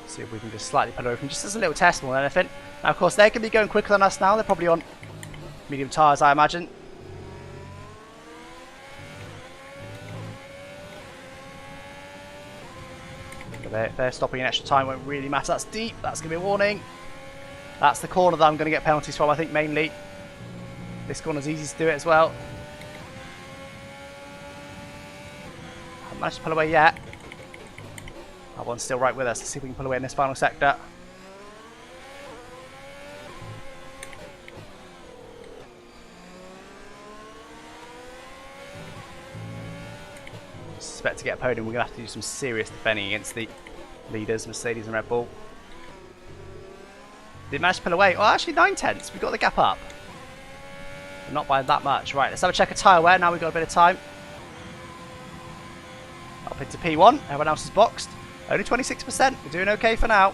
See if we can just slightly pull away from, just as a little test more than anything. Now, of course, they can be going quicker than us now. They're probably on medium tyres, I imagine. But if they're stopping in extra time, won't really matter. That's deep. That's going to be a warning. That's the corner that I'm going to get penalties from, I think, mainly. This corner's easy to do it as well. Haven't managed to pull away yet. That one's still right with us. Let's see if we can pull away in this final sector. I suspect to get a podium, we're going to have to do some serious defending against the leaders, Mercedes and Red Bull. Didn't manage to pull away. Oh, actually 9/10. We got the gap up. But not by that much. Right, let's have a check of tyre wear. Now we've got a bit of time. Up into P1. Everyone else is boxed. Only 26%. We're doing okay for now.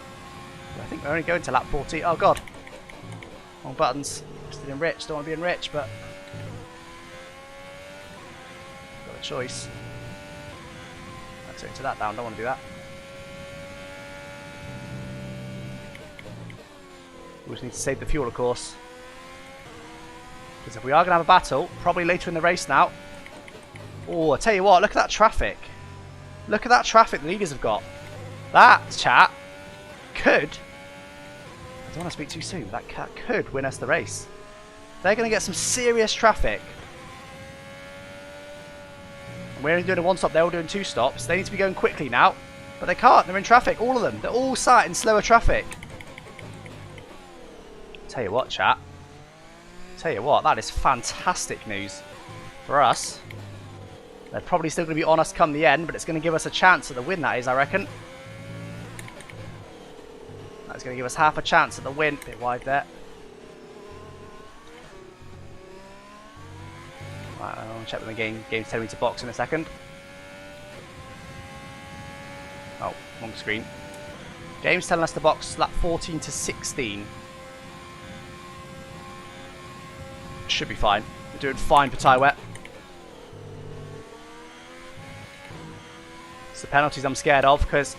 I think we're only going to lap 40. Oh, God. Wrong buttons. Just did enrich. Don't want to be enriched, but got a choice. Let's into that down. Don't want to do that. We just need to save the fuel, of course. Because if we are going to have a battle, probably later in the race now. Oh, I tell you what, look at that traffic. Look at that traffic the leaders have got. That, chat, could... I don't want to speak too soon. That could win us the race. They're going to get some serious traffic. And we're only doing a one stop, they're all doing two stops. They need to be going quickly now. But they can't, they're in traffic, all of them. They're all sat in slower traffic. Tell you what, chat. Tell you what, that is fantastic news for us. They're probably still going to be on us come the end, but it's going to give us a chance at the win, that is, I reckon. That's going to give us half a chance at the win. A bit wide there. Right, I'll check with the game. Game's telling me to box in a second. Oh, wrong screen. Game's telling us to box lap 14 to 16. Should be fine. We're doing fine for tyre wet. It's the penalties I'm scared of, because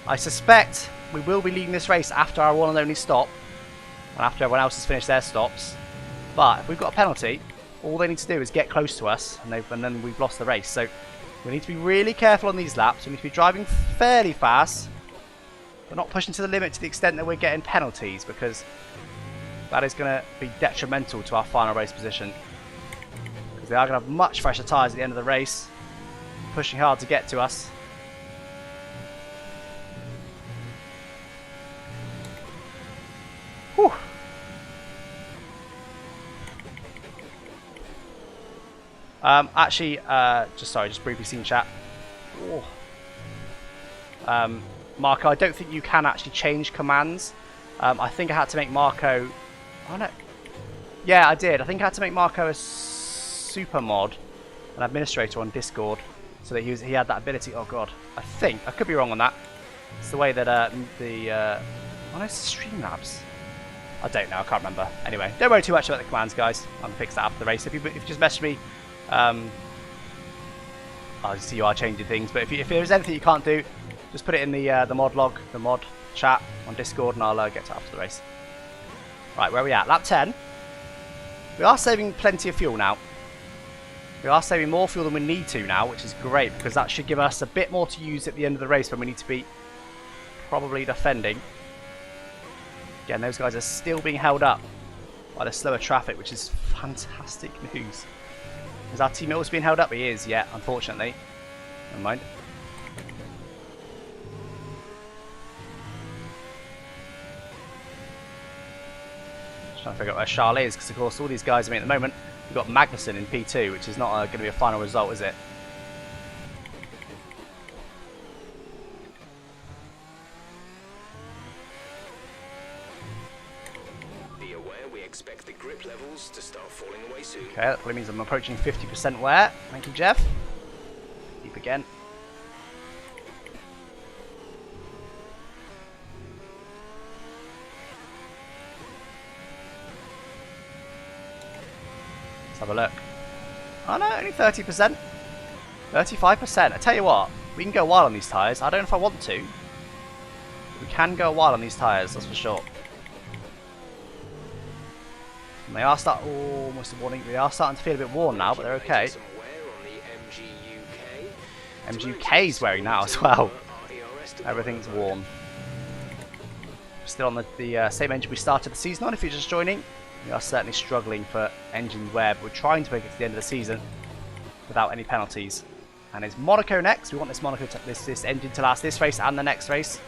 I suspect we will be leading this race after our one and only stop, and after everyone else has finished their stops. But if we've got a penalty, all they need to do is get close to us, and then we've lost the race. So we need to be really careful on these laps. We need to be driving fairly fast, but not pushing to the limit to the extent that we're getting penalties, because that is going to be detrimental to our final race position. Because they are going to have much fresher tyres at the end of the race, pushing hard to get to us. Whew. Just briefly seen chat. Marco, I don't think you can actually change commands. I think I had to make Marco... Oh no. Yeah, I did. I think I had to make Marco a super mod, an administrator on Discord, so that he had that ability. Oh god. I think. I could be wrong on that. It's the way that oh no, it's Streamlabs. I don't know. I can't remember. Anyway, don't worry too much about the commands, guys. I'll fix that after the race. If you just message me, I'll see you are changing things. But if there's anything you can't do, just put it in the mod log, the mod chat on Discord, and I'll get to it after the race. Right, where are we at? Lap 10. We are saving plenty of fuel now. We are saving more fuel than we need to now, which is great, because that should give us a bit more to use at the end of the race when we need to be probably defending. Again, those guys are still being held up by the slower traffic, which is fantastic news. Is our teammate also being held up? He is, yeah, unfortunately. Never mind. Just trying to figure out where Charles is, because of course all these guys, at the moment, we've got Magnussen in P2, which is not going to be a final result, is it? Be aware, we expect the grip levels to start falling away soon. Okay, that probably means I'm approaching 50% wear. Thank you, Jeff. Deep again. Let's have a look. Oh no, only 30%. 35%. I tell you what, we can go a while on these tyres. I don't know if I want to. We can go a while on these tyres, that's for sure. And they are almost a warning. They are starting to feel a bit worn now, but they're okay. MGUK's wearing now as well. Everything's warm. Still on the same engine we started the season on. If you're just joining, we are certainly struggling for engine wear, but we're trying to make it to the end of the season without any penalties. And it's Monaco next. We want this Monaco, this engine to last this race and the next race.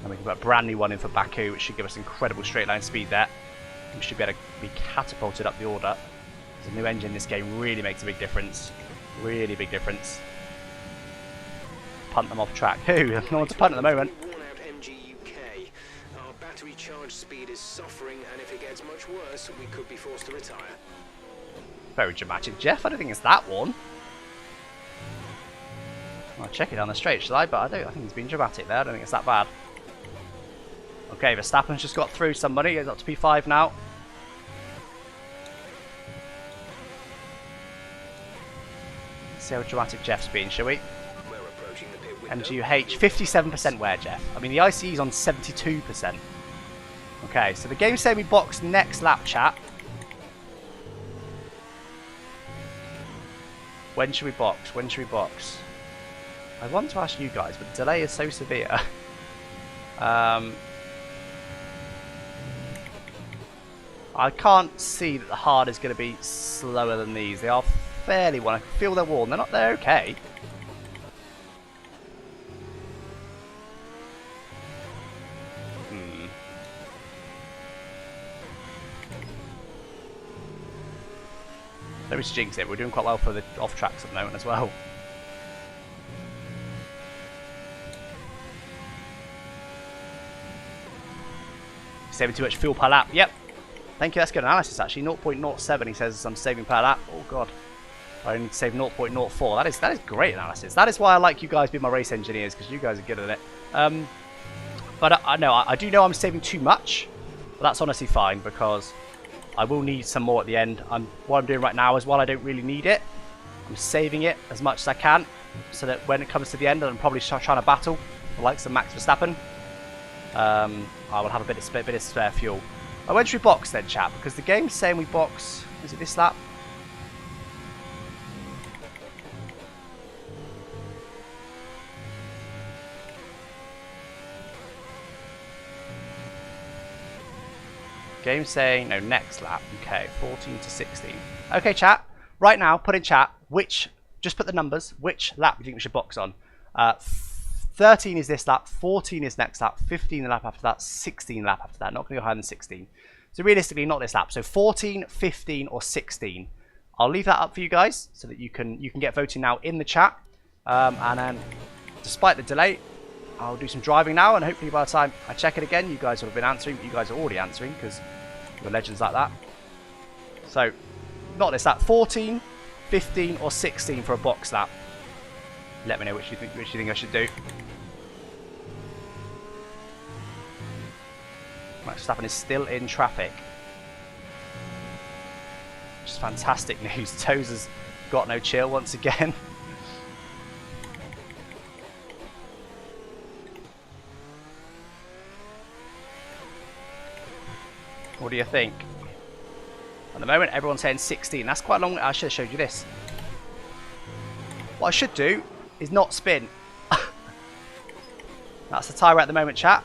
And we can put a brand new one in for Baku, which should give us incredible straight line speed there. We should be able to be catapulted up the order. The new engine in this game really makes a big difference. Really big difference. Punt them off track. Who? No one to punt at the moment. Worn out MG UK. Our battery charge speed is suffering, and if it gets much worse, we could be forced to retire. Very dramatic, Jeff. I don't think it's that one. I'll check it down the straight, shall I? But I think it's been dramatic there. I don't think it's that bad. Okay, Verstappen's just got through somebody. He's up to P5 now. Let's see how dramatic Jeff's been, shall we? We're approaching the pit window. MGUH, 57% wear, Jeff. I mean, the ICE is on 72%. Okay, so the game's saying we box next lap, chat. When should we box? When should we box? I want to ask you guys, but the delay is so severe. I can't see that the hard is going to be slower than these. They are fairly I can feel they're worn. They're okay. Let me just jinx it. We're doing quite well for the off tracks at the moment as well. Saving too much fuel per lap. Yep. Thank you. That's good analysis actually. 0.07 he says I'm saving per lap. Oh god. I only need to save 0.04. That is great analysis. That is why I like you guys being my race engineers, because you guys are good at it. But I know I do know I'm saving too much, but that's honestly fine because I will need some more at the end. What I'm doing right now is while I don't really need it, I'm saving it as much as I can so that when it comes to the end and I'm probably trying to battle the likes of Max Verstappen, I will have a bit of spare fuel. When should we box then, chat? Because the game's saying we box. Is it this lap? Game's saying no, next lap. Okay, 14 to 16. Okay, chat. Right now, put in chat just put the numbers. Which lap do you think we should box on? 13 is this lap, 14 is next lap, 15 the lap after that, 16 lap after that. Not going to go higher than 16. So realistically, not this lap. So 14, 15, or 16. I'll leave that up for you guys so that you can get voting now in the chat. And then, despite the delay, I'll do some driving now, and hopefully by the time I check it again, you guys will have been answering. But you guys are already answering because you're legends like that. So, not this lap. 14, 15, or 16 for a box lap. Let me know which you think I should do. Max Verstappen is still in traffic. Which is fantastic news. Toes has got no chill once again. What do you think? At the moment, everyone's saying 16. That's quite long. I should have showed you this. What I should do is not spin. That's the tyre at the moment, chat.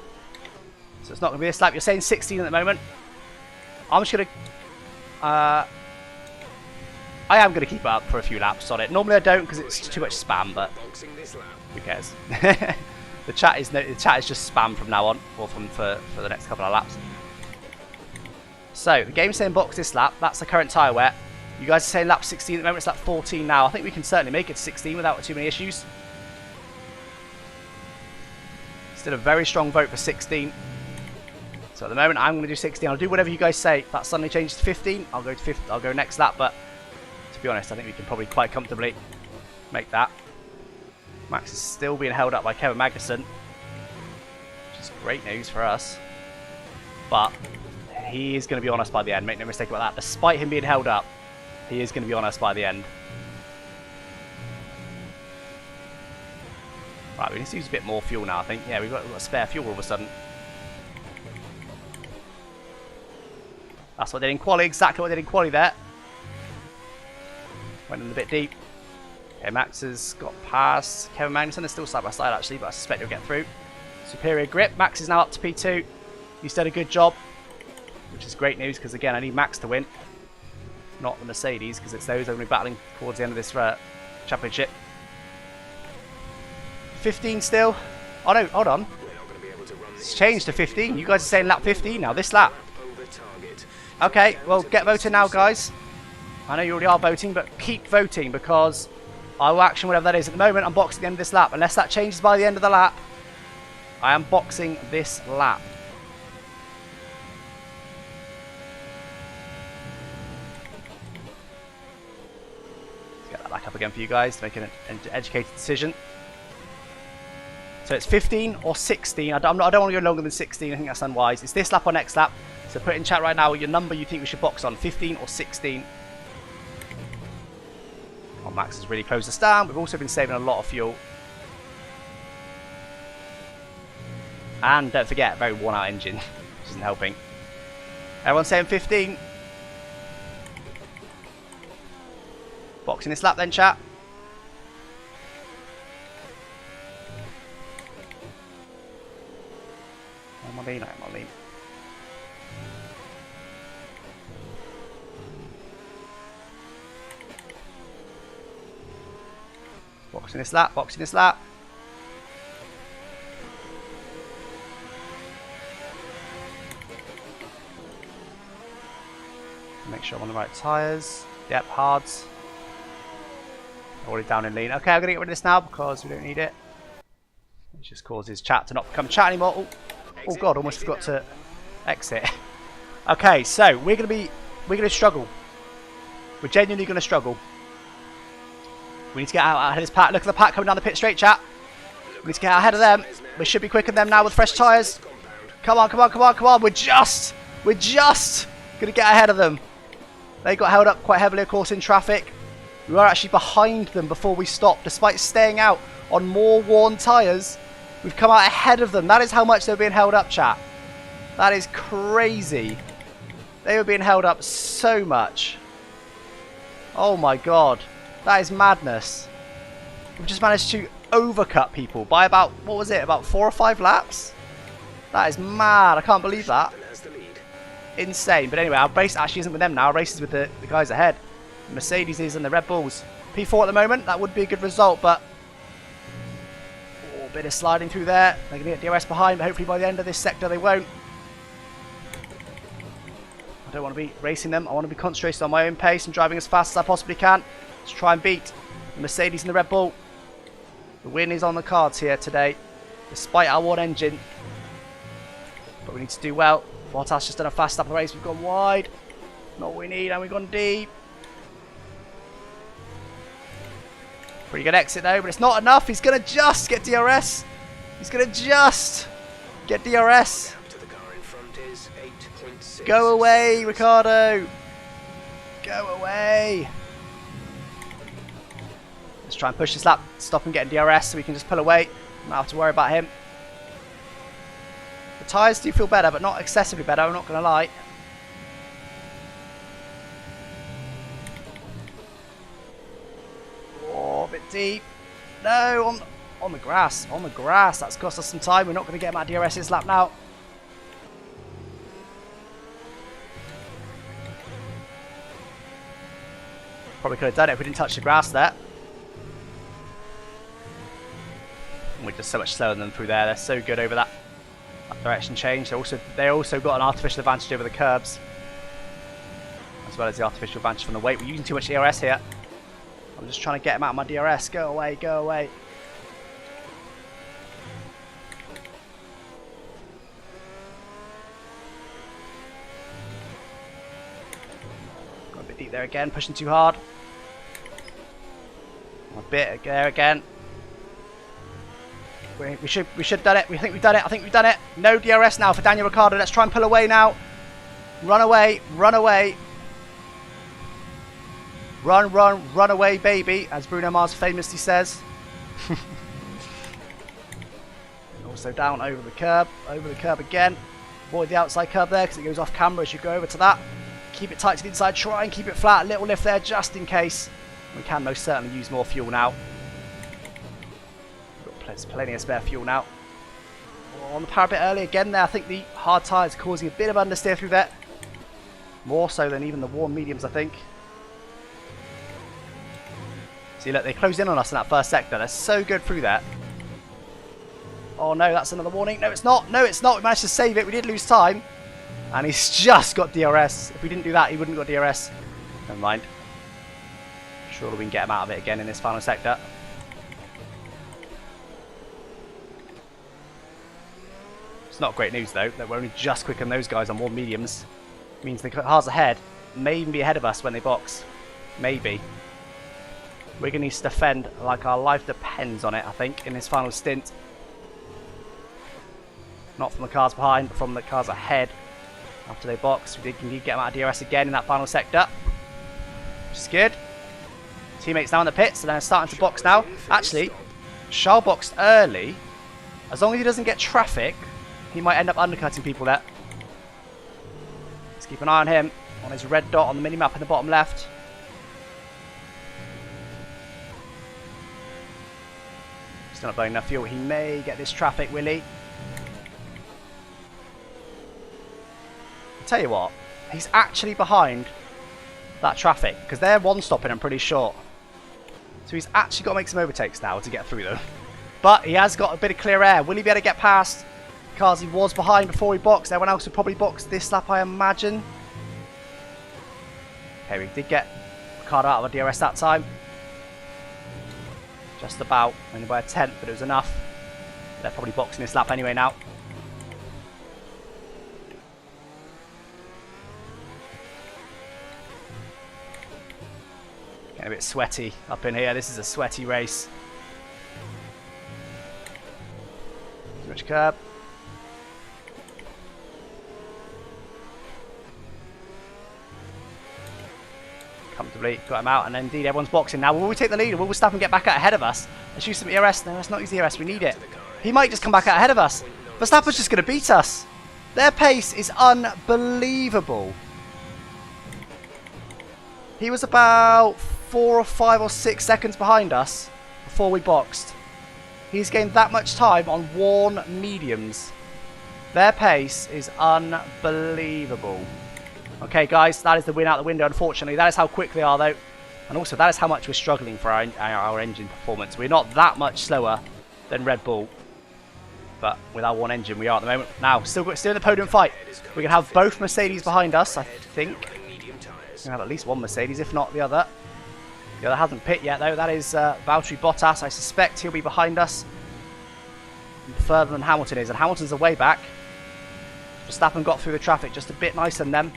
So it's not going to be this lap. You're saying 16 at the moment. I'm just going to... I am going to keep it up for a few laps on it. Normally I don't because it's too much spam, but who cares? the chat is just spam from now on, or for the next couple of laps. So the game's saying box this lap. That's the current tyre wear. You guys are saying lap 16 at the moment. It's lap 14 now. I think we can certainly make it to 16 without too many issues. Still a very strong vote for 16. So at the moment, I'm going to do 16. I'll do whatever you guys say. If that suddenly changes to 15, I'll go to 15. I'll go next lap. But to be honest, I think we can probably quite comfortably make that. Max is still being held up by Kevin Magnussen, which is great news for us. But he is going to be on us by the end. Make no mistake about that. Despite him being held up, he is going to be on us by the end. Right, we need to use a bit more fuel now, I think. Yeah, we've got spare fuel all of a sudden. That's what they did in quali, exactly what they did in quali there. Went in a bit deep. Okay, Max has got past Kevin Magnussen. They're still side by side actually, but I suspect he'll get through. Superior grip. Max is now up to P2. He's done a good job, which is great news because again, I need Max to win, not the Mercedes, because it's those I'm going to be battling towards the end of this championship. 15 still. Oh no, hold on. It's changed to 15. You guys are saying lap 15 now, this lap. Okay, well, get voting now, guys. I know you already are voting, but keep voting because I will action whatever that is. At the moment, I'm boxing the end of this lap. Unless that changes by the end of the lap, I am boxing this lap. Let's get that back up again for you guys to make an educated decision. So it's 15 or 16. I don't want to go longer than 16. I think that's unwise. It's this lap or next lap. So put in chat right now your number you think we should box on. 15 or 16. Oh, Max has really closed us down. We've also been saving a lot of fuel. And don't forget, a very worn out engine, which isn't helping. Everyone saying 15. Boxing this lap then, chat. I'm on lean, I'm on lean. Boxing this lap, boxing this lap. Make sure I'm on the right tyres. Yep, hards. Already down in lean. Okay, I'm going to get rid of this now because we don't need it. It just causes chat to not become chat anymore. Oh god, almost forgot to exit. Okay, so we're going to struggle. We're genuinely going to struggle. We need to get out ahead of this pack. Look at the pack coming down the pit straight, chat. We need to get out ahead of them. We should be quicker than them now with fresh tyres. Come on, come on, come on, come on. We're just going to get ahead of them. They got held up quite heavily, of course, in traffic. We were actually behind them before we stopped, despite staying out on more worn tyres. We've come out ahead of them. That is how much they were being held up, chat. That is crazy. They were being held up so much. Oh my god. That is madness. We've just managed to overcut people by about, what was it, about 4 or 5 laps? That is mad. I can't believe that. Insane. But anyway, our race actually isn't with them now. Our race is with the guys ahead. The Mercedes and the Red Bulls. P4 at the moment. That would be a good result, but a bit of sliding through there. They're going to get DRS behind, but hopefully by the end of this sector they won't. I don't want to be racing them. I want to be concentrated on my own pace and driving as fast as I possibly can to try and beat the Mercedes and the Red Bull. The win is on the cards here today, despite our one engine. But we need to do well. Bottas just done a fast lap of the race. We've gone wide. Not what we need, and we've gone deep. Pretty good exit though, but it's not enough. He's going to just get DRS. He's going to just get DRS. Go away, Ricardo. Go away. Let's try and push this lap. Stop him getting DRS so we can just pull away. Don't have to worry about him. The tyres do feel better, but not excessively better, I'm not going to lie. Oh, a bit deep. No, on the grass. On the grass. That's cost us some time. We're not going to get him out of DRS this lap now. Probably could have done it if we didn't touch the grass there. And we're just so much slower than them through there. They're so good over that direction change. They also got an artificial advantage over the curbs, as well as the artificial advantage from the weight. We're using too much DRS here. I'm just trying to get him out of my DRS. Go away, go away. Got a bit deep there again, pushing too hard. A bit there again. We should have done it. We think we've done it. I think we've done it. No DRS now for Daniel Ricciardo. Let's try and pull away now. Run away. Run away. Run, run, run away, baby, as Bruno Mars famously says. Also down over the curb again. Avoid the outside curb there because it goes off camera as you go over to that. Keep it tight to the inside. Try and keep it flat. Little lift there just in case. We can most certainly use more fuel now. There's plenty of spare fuel now. On the power bit early again there. I think the hard tyres are causing a bit of understeer through there. More so than even the warm mediums, I think. See, look, they closed in on us in that first sector. They're so good through that. Oh no, that's another warning. No, it's not. No, it's not. We managed to save it. We did lose time. And he's just got DRS. If we didn't do that, he wouldn't have got DRS. Never mind. Surely we can get him out of it again in this final sector. It's not great news though, that we're only just quicker than those guys on more mediums. It means the cars ahead may even be ahead of us when they box. Maybe. We're going to need to defend like our life depends on it, I think, in this final stint. Not from the cars behind, but from the cars ahead. After they box, we did indeed get them out of DRS again in that final sector. Which is good. Teammates now in the pits, and they're starting to box now. Actually, Charles boxed early. As long as he doesn't get traffic, he might end up undercutting people there. Let's keep an eye on him, on his red dot on the minimap in the bottom left. Still not burning enough fuel. He may get this traffic, will he? I'll tell you what, he's actually behind that traffic, because they're one-stopping, I'm pretty sure. So he's actually got to make some overtakes now to get through them. But he has got a bit of clear air. Will he be able to get past cars he was behind before he boxed? Everyone else would probably box this lap, I imagine. Okay, we did get Ricardo out of a DRS that time. Just about, only by a tenth, but it was enough. They're probably boxing this lap anyway now. Getting a bit sweaty up in here. This is a sweaty race. Too much curb. Comfortably got him out, and indeed everyone's boxing now. Will we take the lead, or will Verstappen get back out ahead of us? Let's use some ERS. No, let's not use ERS. We need it. He might just come back out ahead of us. Verstappen's just going to beat us. Their pace is unbelievable. He was about 4 or 5 or 6 seconds behind us before we boxed. He's gained that much time on worn mediums. Their pace is unbelievable. Okay, guys, that is the win out the window, unfortunately. That is how quick they are, though. And also, that is how much we're struggling for our engine performance. We're not that much slower than Red Bull. But with our one engine, we are at the moment. Now, still in the podium fight. We can have both Mercedes behind us, I think. We can have at least one Mercedes, if not the other. The other hasn't pit yet, though. That is Valtteri Bottas. I suspect he'll be behind us further than Hamilton is. And Hamilton's the way back. Verstappen got through the traffic just a bit nicer than them.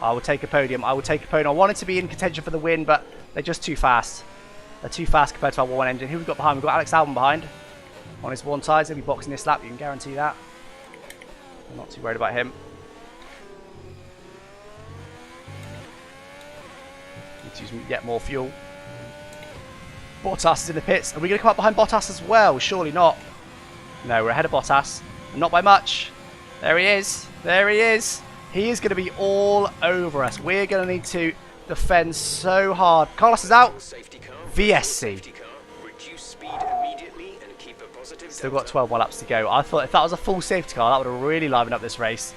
I will take a podium. I will take a podium. I wanted to be in contention for the win, but they're just too fast. They're too fast compared to our one engine. Who we got behind? We've got Alex Albon behind. On his one tyres. He'll be boxing this lap. You can guarantee that. I'm not too worried about him. Need to use yet more fuel. Bottas is in the pits. Are we going to come up behind Bottas as well? Surely not. No, we're ahead of Bottas. And not by much. There he is. There he is. He is going to be all over us. We're going to need to defend so hard. Carlos is out. VSC. Still got 12 more laps to go. I thought if that was a full safety car, that would have really livened up this race.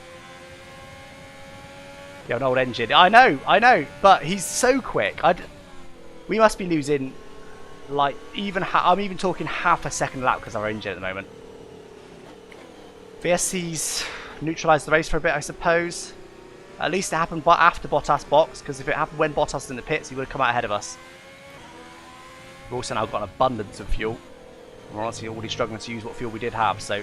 Yeah, an old engine. I know. But he's so quick. We must be losing, like, I'm even talking half a second lap because of our engine at the moment. VSC's neutralised the race for a bit, I suppose. At least it happened after Bottas boxed, because if it happened when Bottas was in the pits, he would have come out ahead of us. We've also now got an abundance of fuel. We're honestly already struggling to use what fuel we did have, so...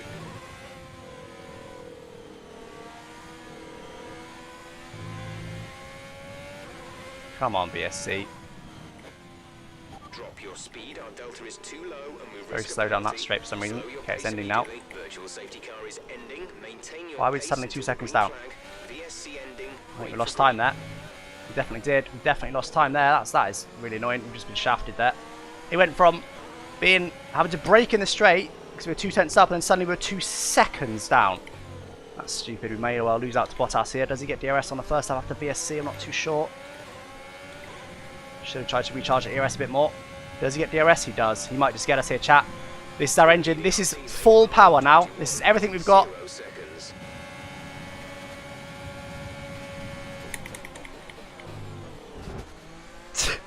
Come on, BSC. Drop your speed. Our delta is too low and we Very slow down that straight for some reason. Okay, it's ending now. Why are we suddenly 2 seconds down? I think we lost time there. We definitely did. We definitely lost time there. That is really annoying. We've just been shafted there. It went from having to brake in the straight because we were 2 tenths up, and then suddenly we were 2 seconds down. That's stupid. We may well lose out to Bottas here. Does he get DRS on the first lap after VSC? I'm not too sure. Should have tried to recharge the ERS a bit more. Does he get DRS? He does. He might just get us here, chat. This is our engine. This is full power now. This is everything we've got.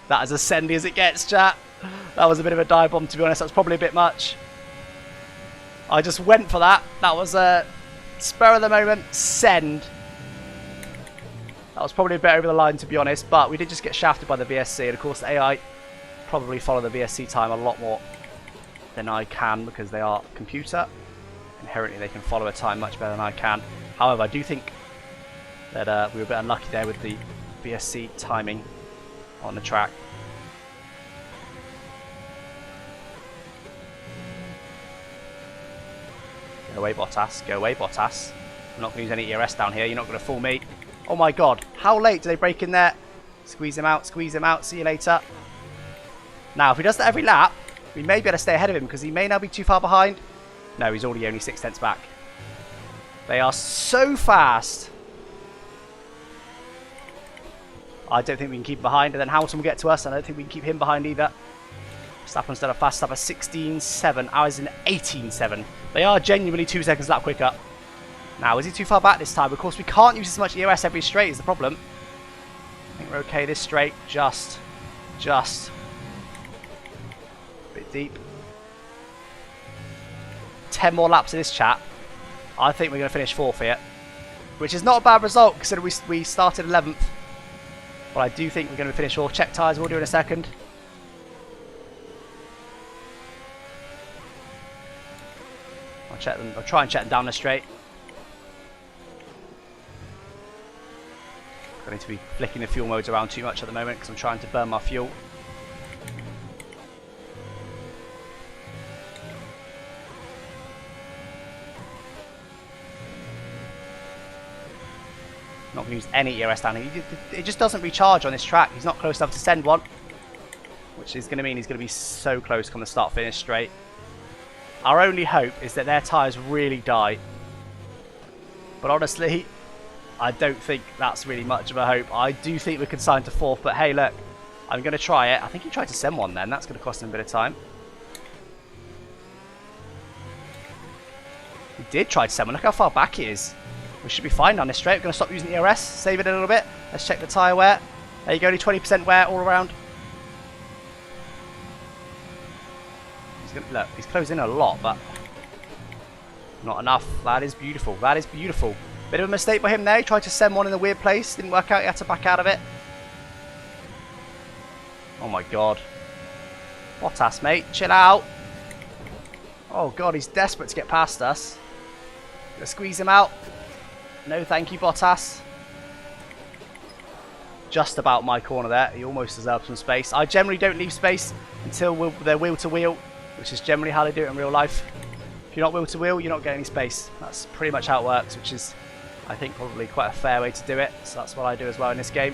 That is as sendy as it gets, chat. That was a bit of a dive bomb, to be honest. That was probably a bit much. I just went for that. That was a spur of the moment send. That was probably a bit over the line, to be honest, but we did just get shafted by the VSC, and of course the AI probably follow the VSC time a lot more than I can because they are computer. Inherently they can follow a time much better than I can. However, I do think that we were a bit unlucky there with the VSC timing on the track. Go away, Bottas. Go away, Bottas. I'm not going to use any ERS down here. You're not going to fool me. Oh my god. How late do they break in there? Squeeze him out. Squeeze him out. See you later. Now, if he does that every lap, we may be able to stay ahead of him because he may now be too far behind. No, he's already only 6 tenths back. They are so fast. I don't think we can keep him behind. And then Hamilton will get to us. And I don't think we can keep him behind either. Verstappen's done a fast stop at 16.7. Ours in 18.7. They are genuinely 2 seconds a lap quicker. Now, is he too far back this time? Of course, we can't use as much EOS every straight is the problem. I think we're okay this straight. Just. A bit deep. 10 more laps of this chat. I think we're going to finish 4th here. Which is not a bad result, considering we started 11th. But I do think we're going to finish 4th. Check tyres, we'll do in a second. I'll check them. I'll try and check them down the straight. I need to be flicking the fuel modes around too much at the moment because I'm trying to burn my fuel. Not going to use any ERS down here. It just doesn't recharge on this track. He's not close enough to send one, which is going to mean he's going to be so close come the start finish straight. Our only hope is that their tyres really die. But honestly, I don't think that's really much of a hope. I do think we could sign to 4th, but hey, look, I'm going to try it. I think he tried to send one then. That's going to cost him a bit of time. He did try to send one. Look how far back he is. We should be fine down this straight. We're going to stop using the ERS, save it a little bit. Let's check the tyre wear. There you go, only 20% wear all around. Look, he's closing in a lot, but not enough. That is beautiful. That is beautiful. Bit of a mistake by him there. He tried to send one in a weird place. Didn't work out. He had to back out of it. Oh my god. Bottas, mate. Chill out. Oh god, he's desperate to get past us. Gonna squeeze him out. No thank you, Bottas. Just about my corner there. He almost deserves some space. I generally don't leave space until they're wheel to wheel, which is generally how they do it in real life. If you're not wheel to wheel, you're not getting any space. That's pretty much how it works, which is, I think, probably quite a fair way to do it. So that's what I do as well in this game.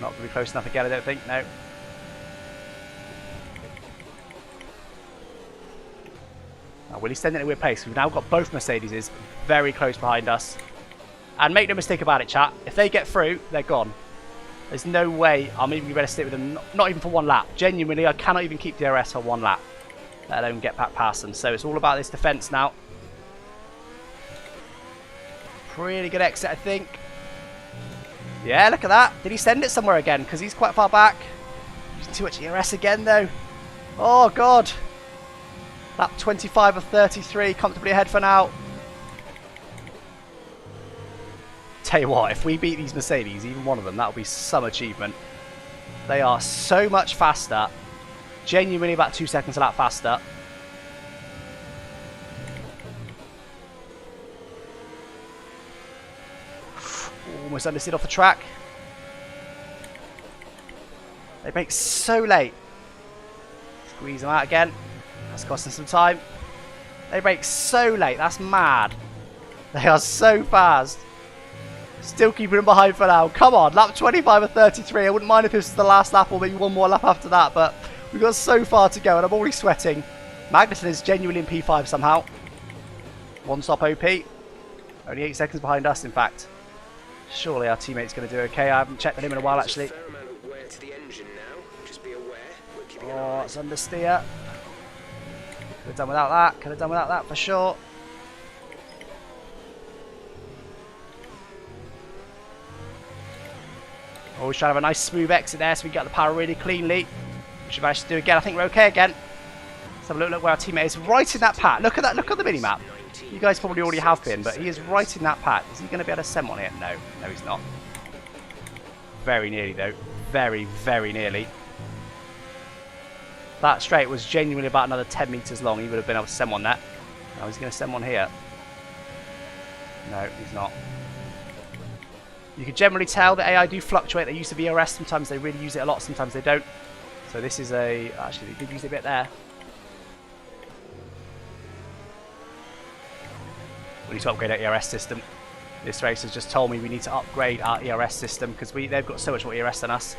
Not going to be close enough again, I don't think. No. Now, will he send it in a weird place? We've now got both Mercedeses very close behind us. And make no mistake about it, chat. If they get through, they're gone. There's no way I'm even going to stick with them, not even for one lap. Genuinely, I cannot even keep DRS for one lap, let alone get back past them. So it's all about this defence now. Pretty good exit, I think. Yeah, look at that. Did he send it somewhere again? Because he's quite far back. Using too much ERS again, though. Oh, God. Lap 25 of 33, comfortably ahead for now. Tell you what, if we beat these Mercedes, even one of them, that'll be some achievement. They are so much faster. Genuinely about 2 seconds a lap faster. Almost understeered off the track. They brake so late. Squeeze them out again. That's costing some time. They brake so late. That's mad. They are so fast. Still keeping them behind for now. Come on, lap 25 of 33. I wouldn't mind if this was the last lap or maybe one more lap after that, but we've got so far to go and I'm already sweating. Magnussen is genuinely in P5 somehow. One stop OP. Only 8 seconds behind us, in fact. Surely our teammate's going to do okay. I haven't checked on him in a while, actually. Oh, it's understeer. Could have done without that. Could have done without that for sure. Always trying to have a nice smooth exit there so we can get the power really cleanly. Which we managed to do again. I think we're okay again. Let's have a look where our teammate is. Right in that path. Look at that. Look at the mini-map. team. You guys probably already have been, but he is right in that pack. Is he going to be able to send one here? No. No, he's not. Very nearly, though. Very, very nearly. That straight was genuinely about another 10 metres long. He would have been able to send one there. Now he's going to send one here. No, he's not. You can generally tell the AI do fluctuate their use of ERS. Sometimes they really use it a lot, sometimes they don't. So this is a... Actually, they did use it a bit there. We need to upgrade our ERS system. This race has just told me we need to upgrade our ERS system because they've got so much more ERS than us.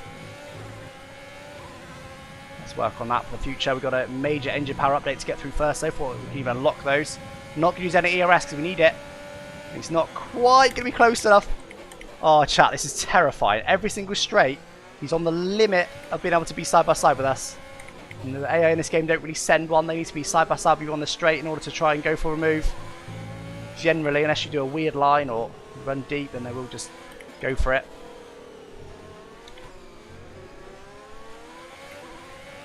Let's work on that for the future. We've got a major engine power update to get through first, so we can even unlock those. Not going to use any ERS because we need it. It's not quite going to be close enough. Oh, chat, this is terrifying. Every single straight, he's on the limit of being able to be side by side with us. And the AI in this game don't really send one. They need to be side by side with you on the straight in order to try and go for a move. Generally, unless you do a weird line or run deep, then they will just go for it.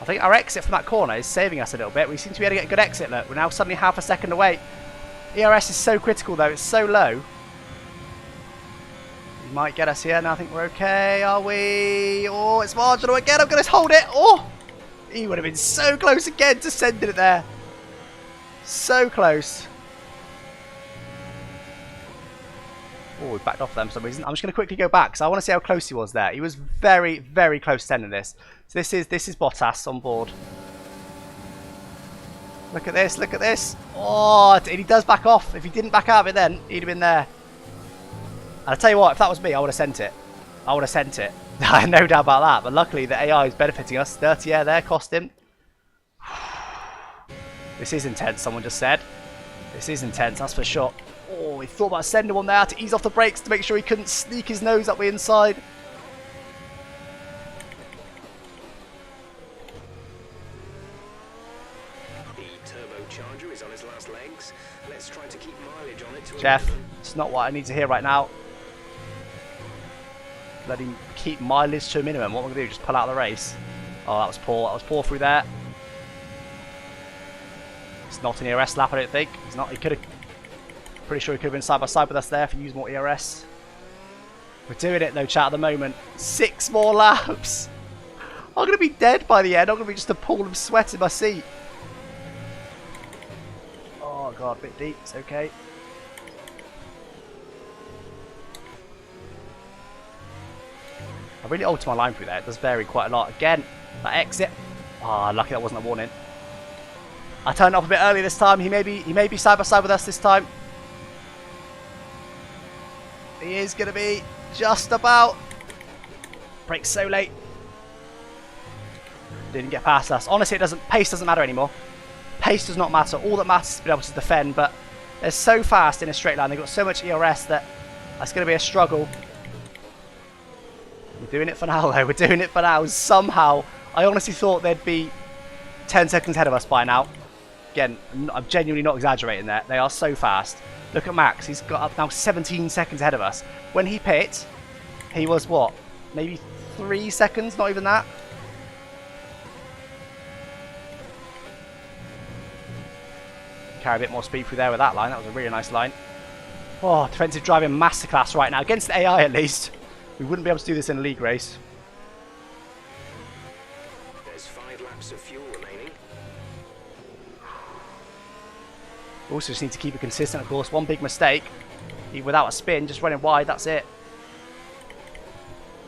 I think our exit from that corner is saving us a little bit. We seem to be able to get a good exit. Look, we're now suddenly half a second away. ERS is so critical though, it's so low. He might get us here, and I think we're okay, are we? Oh, it's marginal again, I'm going to hold it. Oh, he would have been so close again to sending it there. So close. Oh, we backed off them for some reason. I'm just going to quickly go back because I want to see how close he was there. He was very, very close to sending this. So this is Bottas on board. Look at this, look at this. Oh, and he does back off. If he didn't back out of it then, he'd have been there. And I tell you what, if that was me, I would have sent it. I would have sent it. I have no doubt about that. But luckily, the AI is benefiting us. 30 air there, cost him. This is intense, someone just said. This is intense, that's for sure. Oh, he thought about sending one there to ease off the brakes to make sure he couldn't sneak his nose up the inside. The turbocharger is on his last legs. Let's try to keep mileage on it. Jeff, it's not what I need to hear right now. Let him keep mileage to a minimum. What am I going to do? Just pull out of the race? Oh, that was poor. That was poor through there. It's not an ERS lap, I don't think. He's not. He could have. Pretty sure he could have been side by side with us there if he used more ERS. We're doing it though, chat, at the moment. 6 more laps. I'm going to be dead by the end. I'm going to be just a pool of sweat in my seat. Oh god, a bit deep. It's okay. I really alter my line through there. It does vary quite a lot. Again, that exit. Ah, lucky that wasn't a warning. I turned it off a bit early this time. He may be side by side with us this time. He is going to be just about. Brakes so late. Didn't get past us. Honestly, pace doesn't matter anymore. Pace does not matter. All that matters is being able to defend. But they're so fast in a straight line. They've got so much ERS that that's going to be a struggle. We're doing it for now, though. We're doing it for now. Somehow, I honestly thought they'd be 10 seconds ahead of us by now. Again, I'm genuinely not exaggerating there. They are so fast. Look at Max. He's got up now 17 seconds ahead of us. When he pit, he was what? Maybe 3 seconds? Not even that. Carry a bit more speed through there with that line. That was a really nice line. Oh, defensive driving masterclass right now. Against the AI at least. We wouldn't be able to do this in a league race. There's 5 laps of fuel remaining. Also just need to keep it consistent, of course. One big mistake, without a spin, just running wide, that's it.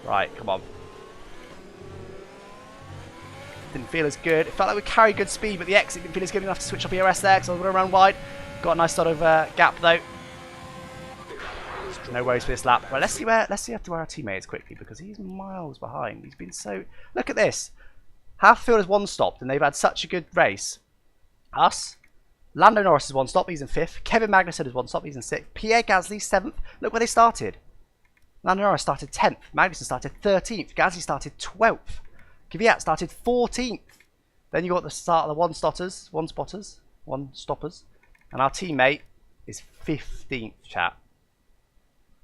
Right, come on. Didn't feel as good. It felt like we carried good speed, but the exit didn't feel as good enough to switch up ERS there, because I was going to run wide. Got a nice sort of gap, though. No worries for this lap. Right, let's see after where our teammate is quickly, because he's miles behind. He's been so... Look at this. Half the field has one stopped, and they've had such a good race. Us... Lando Norris is 1 stop, he's in 5th. Kevin Magnussen is 1 stop, he's in 6th. Pierre Gasly 7th. Look where they started. Lando Norris started 10th. Magnussen started 13th. Gasly started 12th. Kvyat started 14th. Then you got the start of the one stoppers. And our teammate is 15th, chat.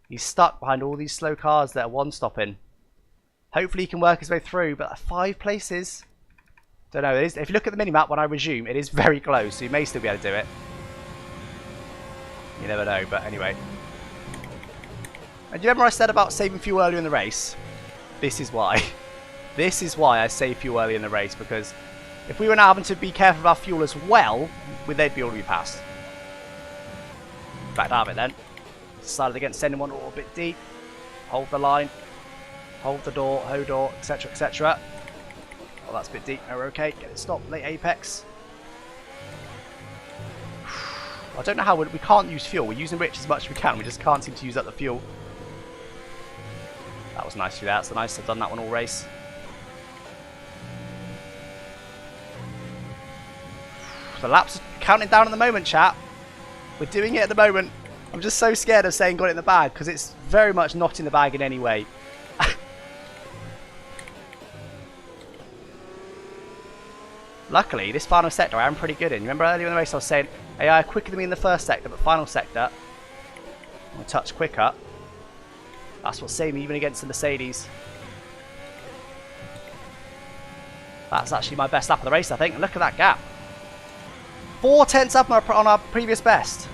He's stuck behind all these slow cars that are 1-stopping. Hopefully he can work his way through, but 5 places... Don't know. If you look at the minimap when I resume, it is very close, so you may still be able to do it. You never know, but anyway. And do you remember I said about saving fuel earlier in the race? This is why. This is why I save fuel early in the race, because if we were now having to be careful of our fuel as well, they'd be already passed. Back out of it then. Decided against sending one a little bit deep. Hold the line. Hold the door, hold door, etc, etc. Oh, that's a bit deep. No, we're okay. Get it stopped. Late apex. I don't know how we can't use fuel. We're using rich as much as we can. We just can't seem to use up the fuel. That was nice to do that. It's nice to have done that one all race. The laps are counting down at the moment, chat. We're doing it at the moment. I'm just so scared of saying got it in the bag because it's very much not in the bag in any way. Luckily, this final sector I am pretty good in. Remember earlier in the race I was saying AI are quicker than me in the first sector, but final sector, I'm a touch quicker. That's what saved me even against the Mercedes. That's actually my best lap of the race, I think. Look at that gap. 4 tenths up on our previous best.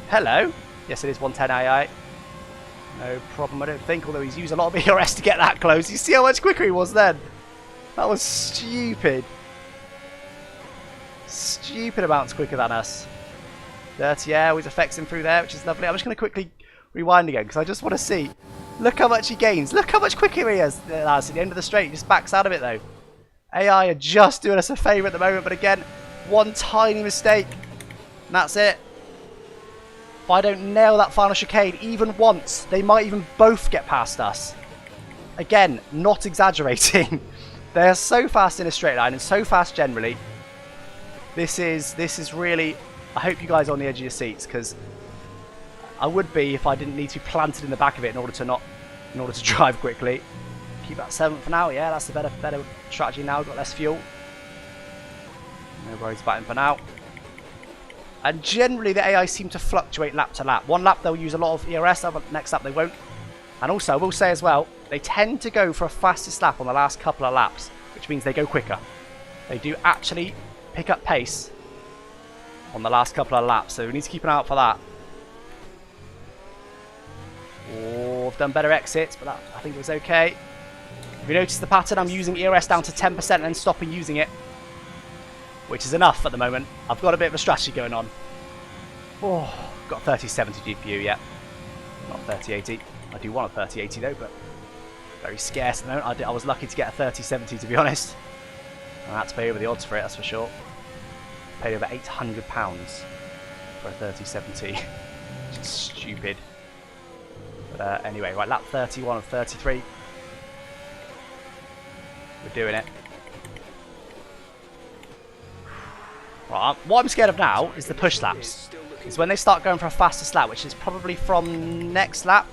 Hello. Yes, it is 110 AI. No problem, I don't think, although he's used a lot of ERS to get that close. You see how much quicker he was then? That was stupid. Stupid amounts quicker than us. Dirty air always affects him through there, which is lovely. I'm just going to quickly rewind again because I just want to see. Look how much he gains. Look how much quicker he is. That's at the end of the straight. He just backs out of it though. AI are just doing us a favour at the moment, but again, one tiny mistake. And that's it. If I don't nail that final chicane even once, they might even both get past us. Again, not exaggerating. They are so fast in a straight line and so fast generally. This is really, I hope you guys are on the edge of your seats because I would be if I didn't need to be planted in the back of it in order to drive quickly. Keep that 7th for now. Yeah, that's a better strategy now. Got less fuel. No worries about him for now. And generally the AI seem to fluctuate lap to lap. One lap they'll use a lot of ERS, next lap they won't. And also I will say as well, they tend to go for a fastest lap on the last couple of laps, which means they go quicker. They do actually pick up pace on the last couple of laps, so we need to keep an eye out for that. Oh, I've done better exits, but that, I think it was okay. If you notice the pattern, I'm using ERS down to 10% and then stopping using it, which is enough at the moment. I've got a bit of a strategy going on. Oh, got 3070 GPU, yeah. Not 3080. I do want a 3080 though, but very scarce at the moment. I was lucky to get a 3070 to be honest. And I had to pay over the odds for it, that's for sure. Paid over £800 for a 3070. Which is stupid. But anyway, right, lap 31 of 33. We're doing it. Right, what I'm scared of now is the push laps. It's when they start going for a fastest lap, which is probably from next lap.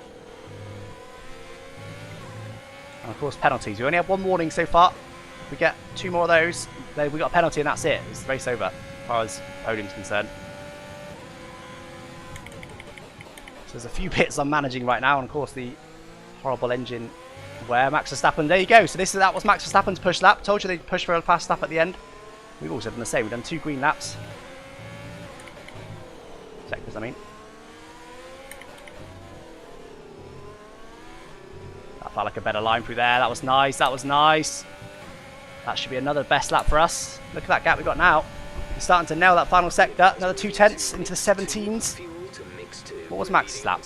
And of course penalties. We only have one warning so far. If we get 2 more of those, then we got a penalty and that's it. It's the race over, as far as podium's concerned. So there's a few bits I'm managing right now, and of course the horrible engine wear. Max Verstappen, there you go. So that was Max Verstappen's push lap. Told you they'd push for a fast lap at the end. We've also done the same. We've done 2 green laps. Sectors, I mean. That felt like a better line through there. That was nice. That was nice. That should be another best lap for us. Look at that gap we got now. We're starting to nail that final sector. Another 2 tenths into the 17s. What was Max's lap?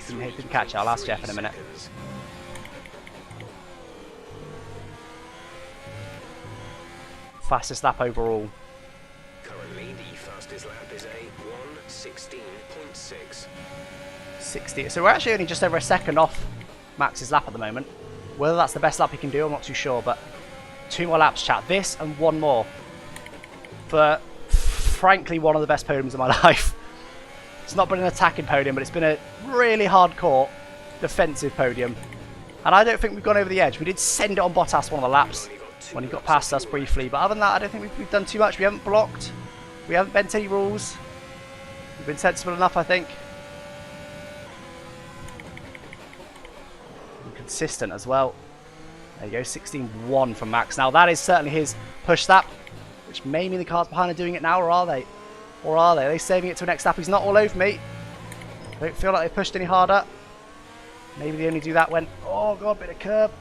Didn't catch it. I'll ask Jeff in a minute. Fastest lap overall. Currently, the fastest lap is a 1:16.6. 60. So we're actually only just over a second off Max's lap at the moment. Whether that's the best lap he can do, I'm not too sure. But 2 more laps, chat. This and 1 more. For, frankly, one of the best podiums of my life. It's not been an attacking podium, but it's been a really hardcore defensive podium. And I don't think we've gone over the edge. We did send it on Bottas one of the laps when he got past us briefly. But other than that, I don't think we've done too much. We haven't blocked. We haven't bent any rules. We've been sensible enough, I think. And consistent as well. There you go, 16.1 from Max. Now that is certainly his push lap, which may mean the cars behind are doing it now, or are they? Or are they? Are they saving it to the next lap? He's not all over me. I don't feel like they pushed any harder. Maybe they only do that when... Oh, God, bit of curb.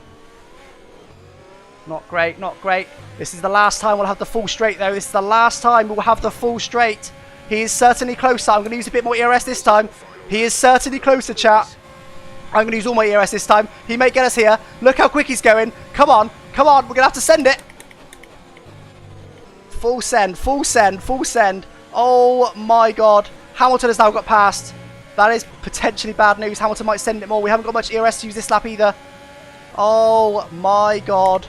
Not great, not great. This is the last time we'll have the full straight, though. This is the last time we'll have the full straight. He is certainly closer. I'm going to use a bit more ERS this time. He is certainly closer, chat. I'm going to use all my ERS this time. He may get us here. Look how quick he's going. Come on, come on. We're going to have to send it. Full send, full send, full send. Oh, my God. Hamilton has now got past. That is potentially bad news. Hamilton might send it more. We haven't got much ERS to use this lap either. Oh, my God.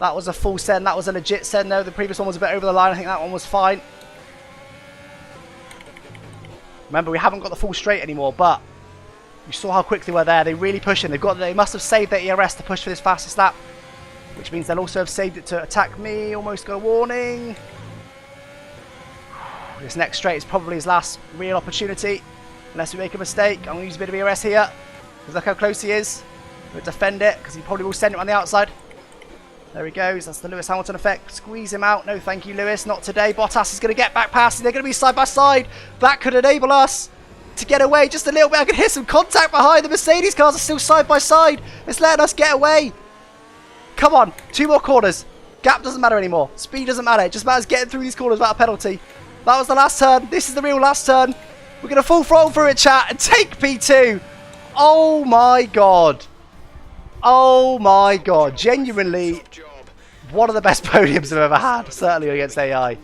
That was a full send. That was a legit send, though. The previous one was a bit over the line. I think that one was fine. Remember, we haven't got the full straight anymore, but you saw how quick they were there. They're really pushing. They must have saved their ERS to push for this fastest lap, which means they'll also have saved it to attack me. Almost got a warning. This next straight is probably his last real opportunity, unless we make a mistake. I'm going to use a bit of ERS here, because look how close he is. We'll defend it, because he probably will send it on the outside. There he goes. That's the Lewis Hamilton effect. Squeeze him out. No, thank you, Lewis. Not today. Bottas is going to get back past. They're going to be side by side. That could enable us to get away just a little bit. I can hear some contact behind. The Mercedes cars are still side by side. It's letting us get away. Come on. 2 more corners. Gap doesn't matter anymore. Speed doesn't matter. It just matters getting through these corners without a penalty. That was the last turn. This is the real last turn. We're going to full throttle through it, chat, and take P2. Oh, my God. Oh, my God. Genuinely... one of the best podiums I've ever had, certainly against AI.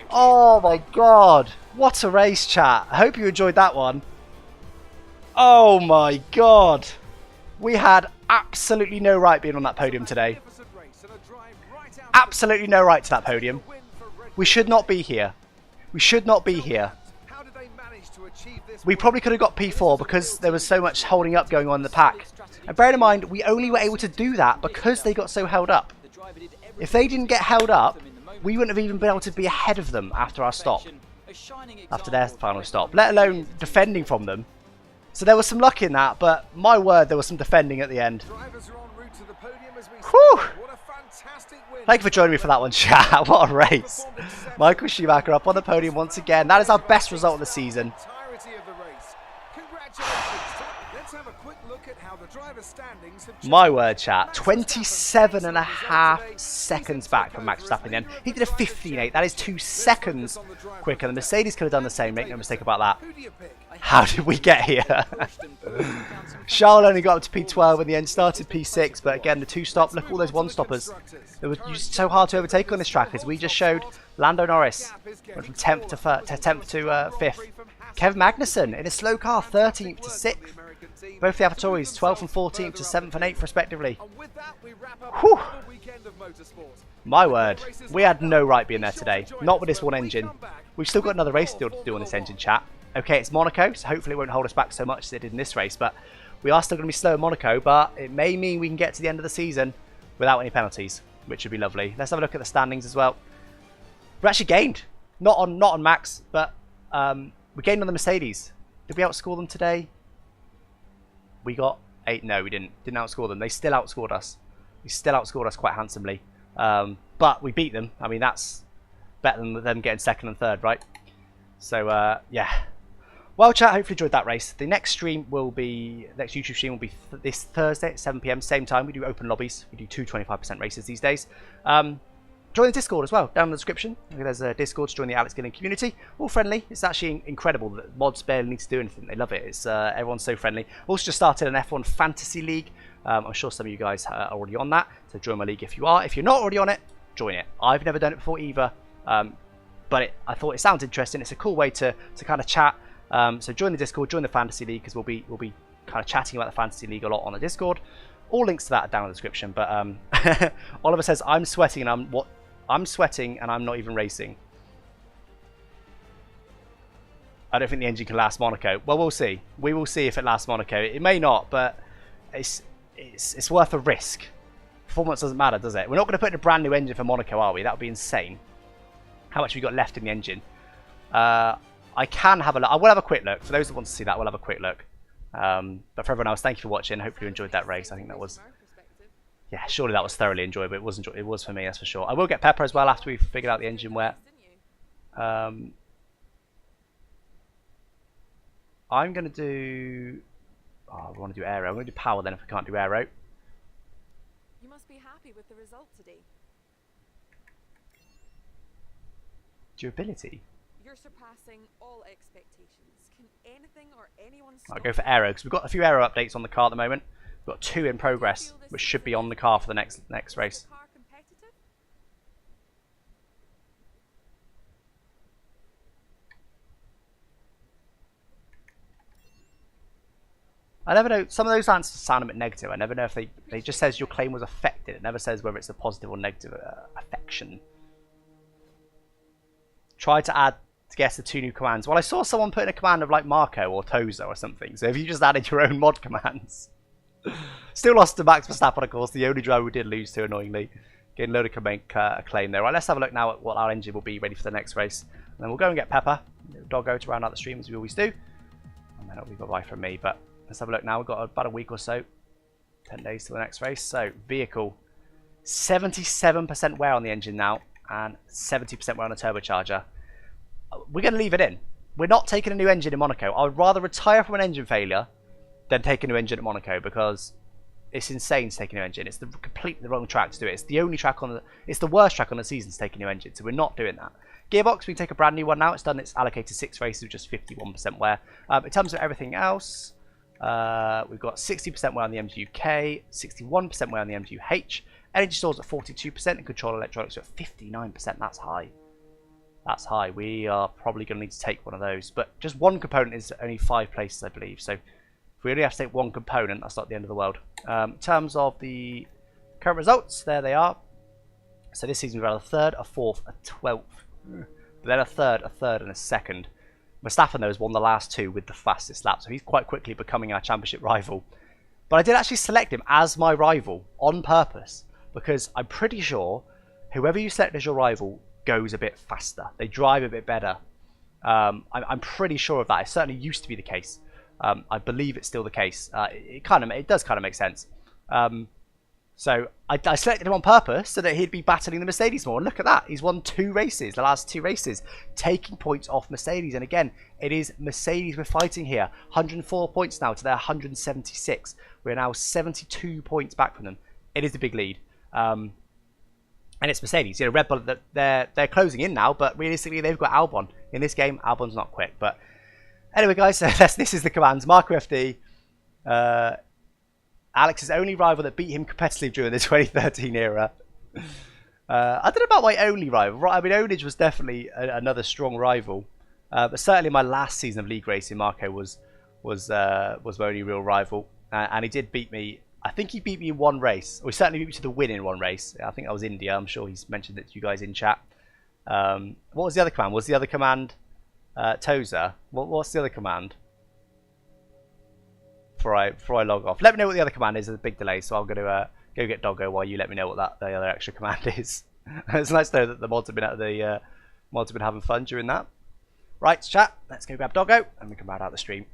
Oh my God, what a race, chat. I hope you enjoyed that one. Oh my God. We had absolutely no right being on that podium today. Absolutely no right to that podium. We should not be here. We should not be here. We probably could have got P4 because there was so much holding up going on in the pack. And bear in mind, we only were able to do that because they got so held up. If they didn't get held up, we wouldn't have even been able to be ahead of them after our stop. After their final stop, let alone defending from them. So there was some luck in that, but my word, there was some defending at the end. Whew! Thank you for joining me for that one, chat. What a race. Michael Schumacher up on the podium once again. That is our best result of the season. My word, chat. 27.5 seconds back from Max Verstappen then. He did a 15.8. That is 2 seconds quicker. The Mercedes could have done the same. Make no mistake about that. How did we get here? Charles only got up to P12 in the end, started P6, but again, the 2-stop, look at all those 1-stoppers. It was just so hard to overtake on this track, as we just showed Lando Norris went from 10th to 5th. Kevin Magnussen in a slow car, 13th to 6th. Both the AlphaTauris, 12th and 14th to 7th and 8th respectively. Whew. My word, we had no right being there today. Not with this one engine. We've still got another race still to do on this engine, chat. Okay, it's Monaco, so hopefully it won't hold us back so much as it did in this race, but we are still going to be slow in Monaco, but it may mean we can get to the end of the season without any penalties, which would be lovely. Let's have a look at the standings as well. We actually gained. Not on Max, but we gained on the Mercedes. Did we outscore them today? We got 8. No, we didn't. Didn't outscore them. They still outscored us. They still outscored us quite handsomely. But we beat them. I mean, that's better than them getting 2nd and 3rd, right? So, yeah. Well, chat, hopefully you enjoyed that race. The next stream will be, next YouTube stream will be this Thursday at 7 PM, same time. We do open lobbies. We do 2 25% races these days. Join the Discord as well, down in the description. There's a Discord to join the Alex Gillen community. All friendly. It's actually incredible that mods barely need to do anything. They love it. It's everyone's so friendly. Also just started an F1 Fantasy League. I'm sure some of you guys are already on that, so join my league if you are. If you're not already on it, join it. I've never done it before either, but I thought it sounds interesting. It's a cool way to kind of chat. So join the Discord, join the Fantasy League, because we'll be kind of chatting about the Fantasy League a lot on the Discord. All links to that are down in the description. But Oliver says I'm sweating and I'm sweating and I'm not even racing. I don't think the engine can last Monaco. Well, we'll see. We will see if it lasts Monaco. It may not, but it's worth a risk. Performance doesn't matter, does it? We're not going to put in a brand new engine for Monaco, are we? That would be insane. How much have we got left in the engine? I can have a look. I will have a quick look. For those that want to see that, we'll have a quick look. But for everyone else, thank you for watching. Hopefully you enjoyed that race. I think that was... yeah, surely that was thoroughly enjoyable. It was for me, that's for sure. I will get Pepper as well after we've figured out the engine wear. I'm going to do... Oh, I want to do aero. I'm going to do power then if I can't do aero. You must be happy with the result today. Durability. You're surpassing all expectations. Can anything or anyone I'll stop go for aero because we've got a few aero updates on the car at the moment. We've got 2 in progress, which should be on the car for the next race. the car competitive? I never know. Some of those answers sound a bit negative. I never know if they just says your claim was affected. It never says whether it's a positive or negative affection. Try to guess the 2 new commands. Well, I saw someone put in a command of like Marco or Toza or something. So if you just added your own mod commands. Still lost to Max Verstappen, of course. The only driver we did lose to, annoyingly. Getting a load of acclaim there. Right, let's have a look now at what our engine will be ready for the next race. And then we'll go and get Pepper. Doggo to round out the stream as we always do. And then it'll be bye-bye from me. But let's have a look now. We've got about a week or so. 10 days to the next race. So, vehicle. 77% wear on the engine now. And 70% wear on the turbocharger. We're going to leave it in. We're not taking a new engine in Monaco. I would rather retire from an engine failure than take a new engine at Monaco because it's insane to take a new engine. It's completely the wrong track to do it. It's the only track on the... It's the worst track on the season to take a new engine. So we're not doing that. Gearbox, we can take a brand new one now. It's done its allocated 6 races with just 51% wear. In terms of everything else, we've got 60% wear on the MGU-K, 61% wear on the MGU-H, energy stores at 42%, and control electronics at 59%. That's high. That's high. We are probably going to need to take one of those. But just one component is only 5 places, I believe. So if we only have to take one component, that's not the end of the world. In terms of the current results, there they are. So this season we've had a 3rd, a 4th, a 12th. Then a 3rd, a 3rd, and a 2nd. Verstappen, though, has won the last 2 with the fastest lap. So he's quite quickly becoming our championship rival. But I did actually select him as my rival on purpose. Because I'm pretty sure whoever you select as your rival goes a bit faster. They drive a bit better. I'm pretty sure of that. It certainly used to be the case. I believe it's still the case. It does kind of make sense. So I selected him on purpose so that he'd be battling the Mercedes more. And look at that. He's won 2 races, the last 2 races, taking points off Mercedes. And again, it is Mercedes we're fighting here. 104 points now to their 176. We're now 72 points back from them. It is a big lead. And it's Mercedes. You know, Red Bull, they're closing in now, but realistically, they've got Albon. In this game, Albon's not quick. But anyway, guys, this is the commands. Marco FD, Alex's only rival that beat him competitively during the 2013 era. I don't know about my only rival. I mean, Onage was definitely another strong rival. But certainly my last season of league racing, Marco was my only real rival. And he did beat me. I think he beat me in 1 race. Or he certainly beat me to the win in 1 race. I think that was India. I'm sure he's mentioned it to you guys in chat. What was the other command? Was the other command Toza? What's the other command? Before I log off. Let me know what the other command is. There's a big delay, so I'm going to go get Doggo while you let me know what the other extra command is. It's nice to know that the mods have been having fun during that. Right, chat. Let's go grab Doggo and we can round out the stream.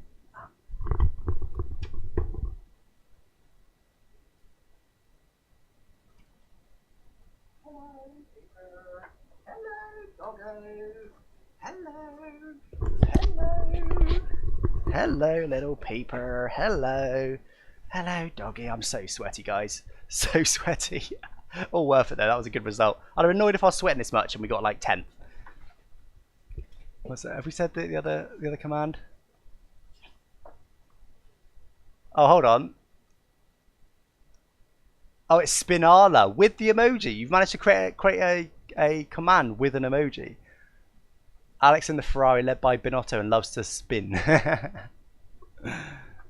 Hello, little peeper. Hello, doggy. I'm so sweaty, guys. So sweaty. All worth it though. That was a good result. I'd have been annoyed if I was sweating this much and we got like 10th. What's that? Have we said the other command? Oh, hold on. Oh, it's Spinala with the emoji. You've managed to create a command with an emoji. Alex in the Ferrari led by Binotto and loves to spin.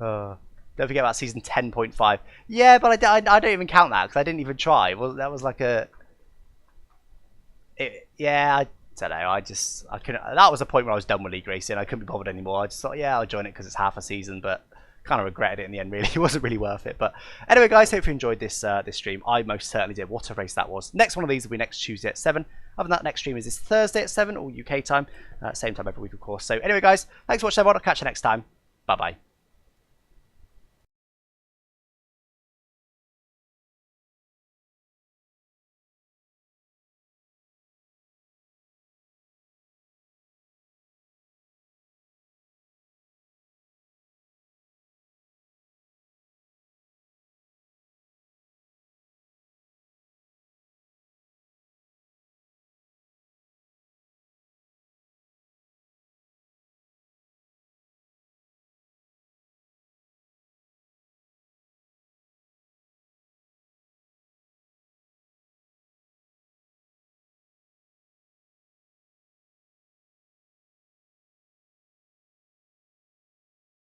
Oh, don't forget about season 10.5. Yeah, but I don't even count that because I didn't even try. Well, that was like a... yeah, I don't know. I couldn't... That was a point where I was done with league racing. I couldn't be bothered anymore. I just thought, yeah, I'll join it because it's half a season, but kind of regretted it in the end, really. It wasn't really worth it. But anyway, guys, hope you enjoyed this stream. I most certainly did. What a race that was. Next one of these will be next Tuesday at 7. Other than that, next stream is this Thursday at 7, all UK time. Same time every week, of course. So anyway, guys, thanks for watching, everyone. I'll catch you next time. Bye-bye.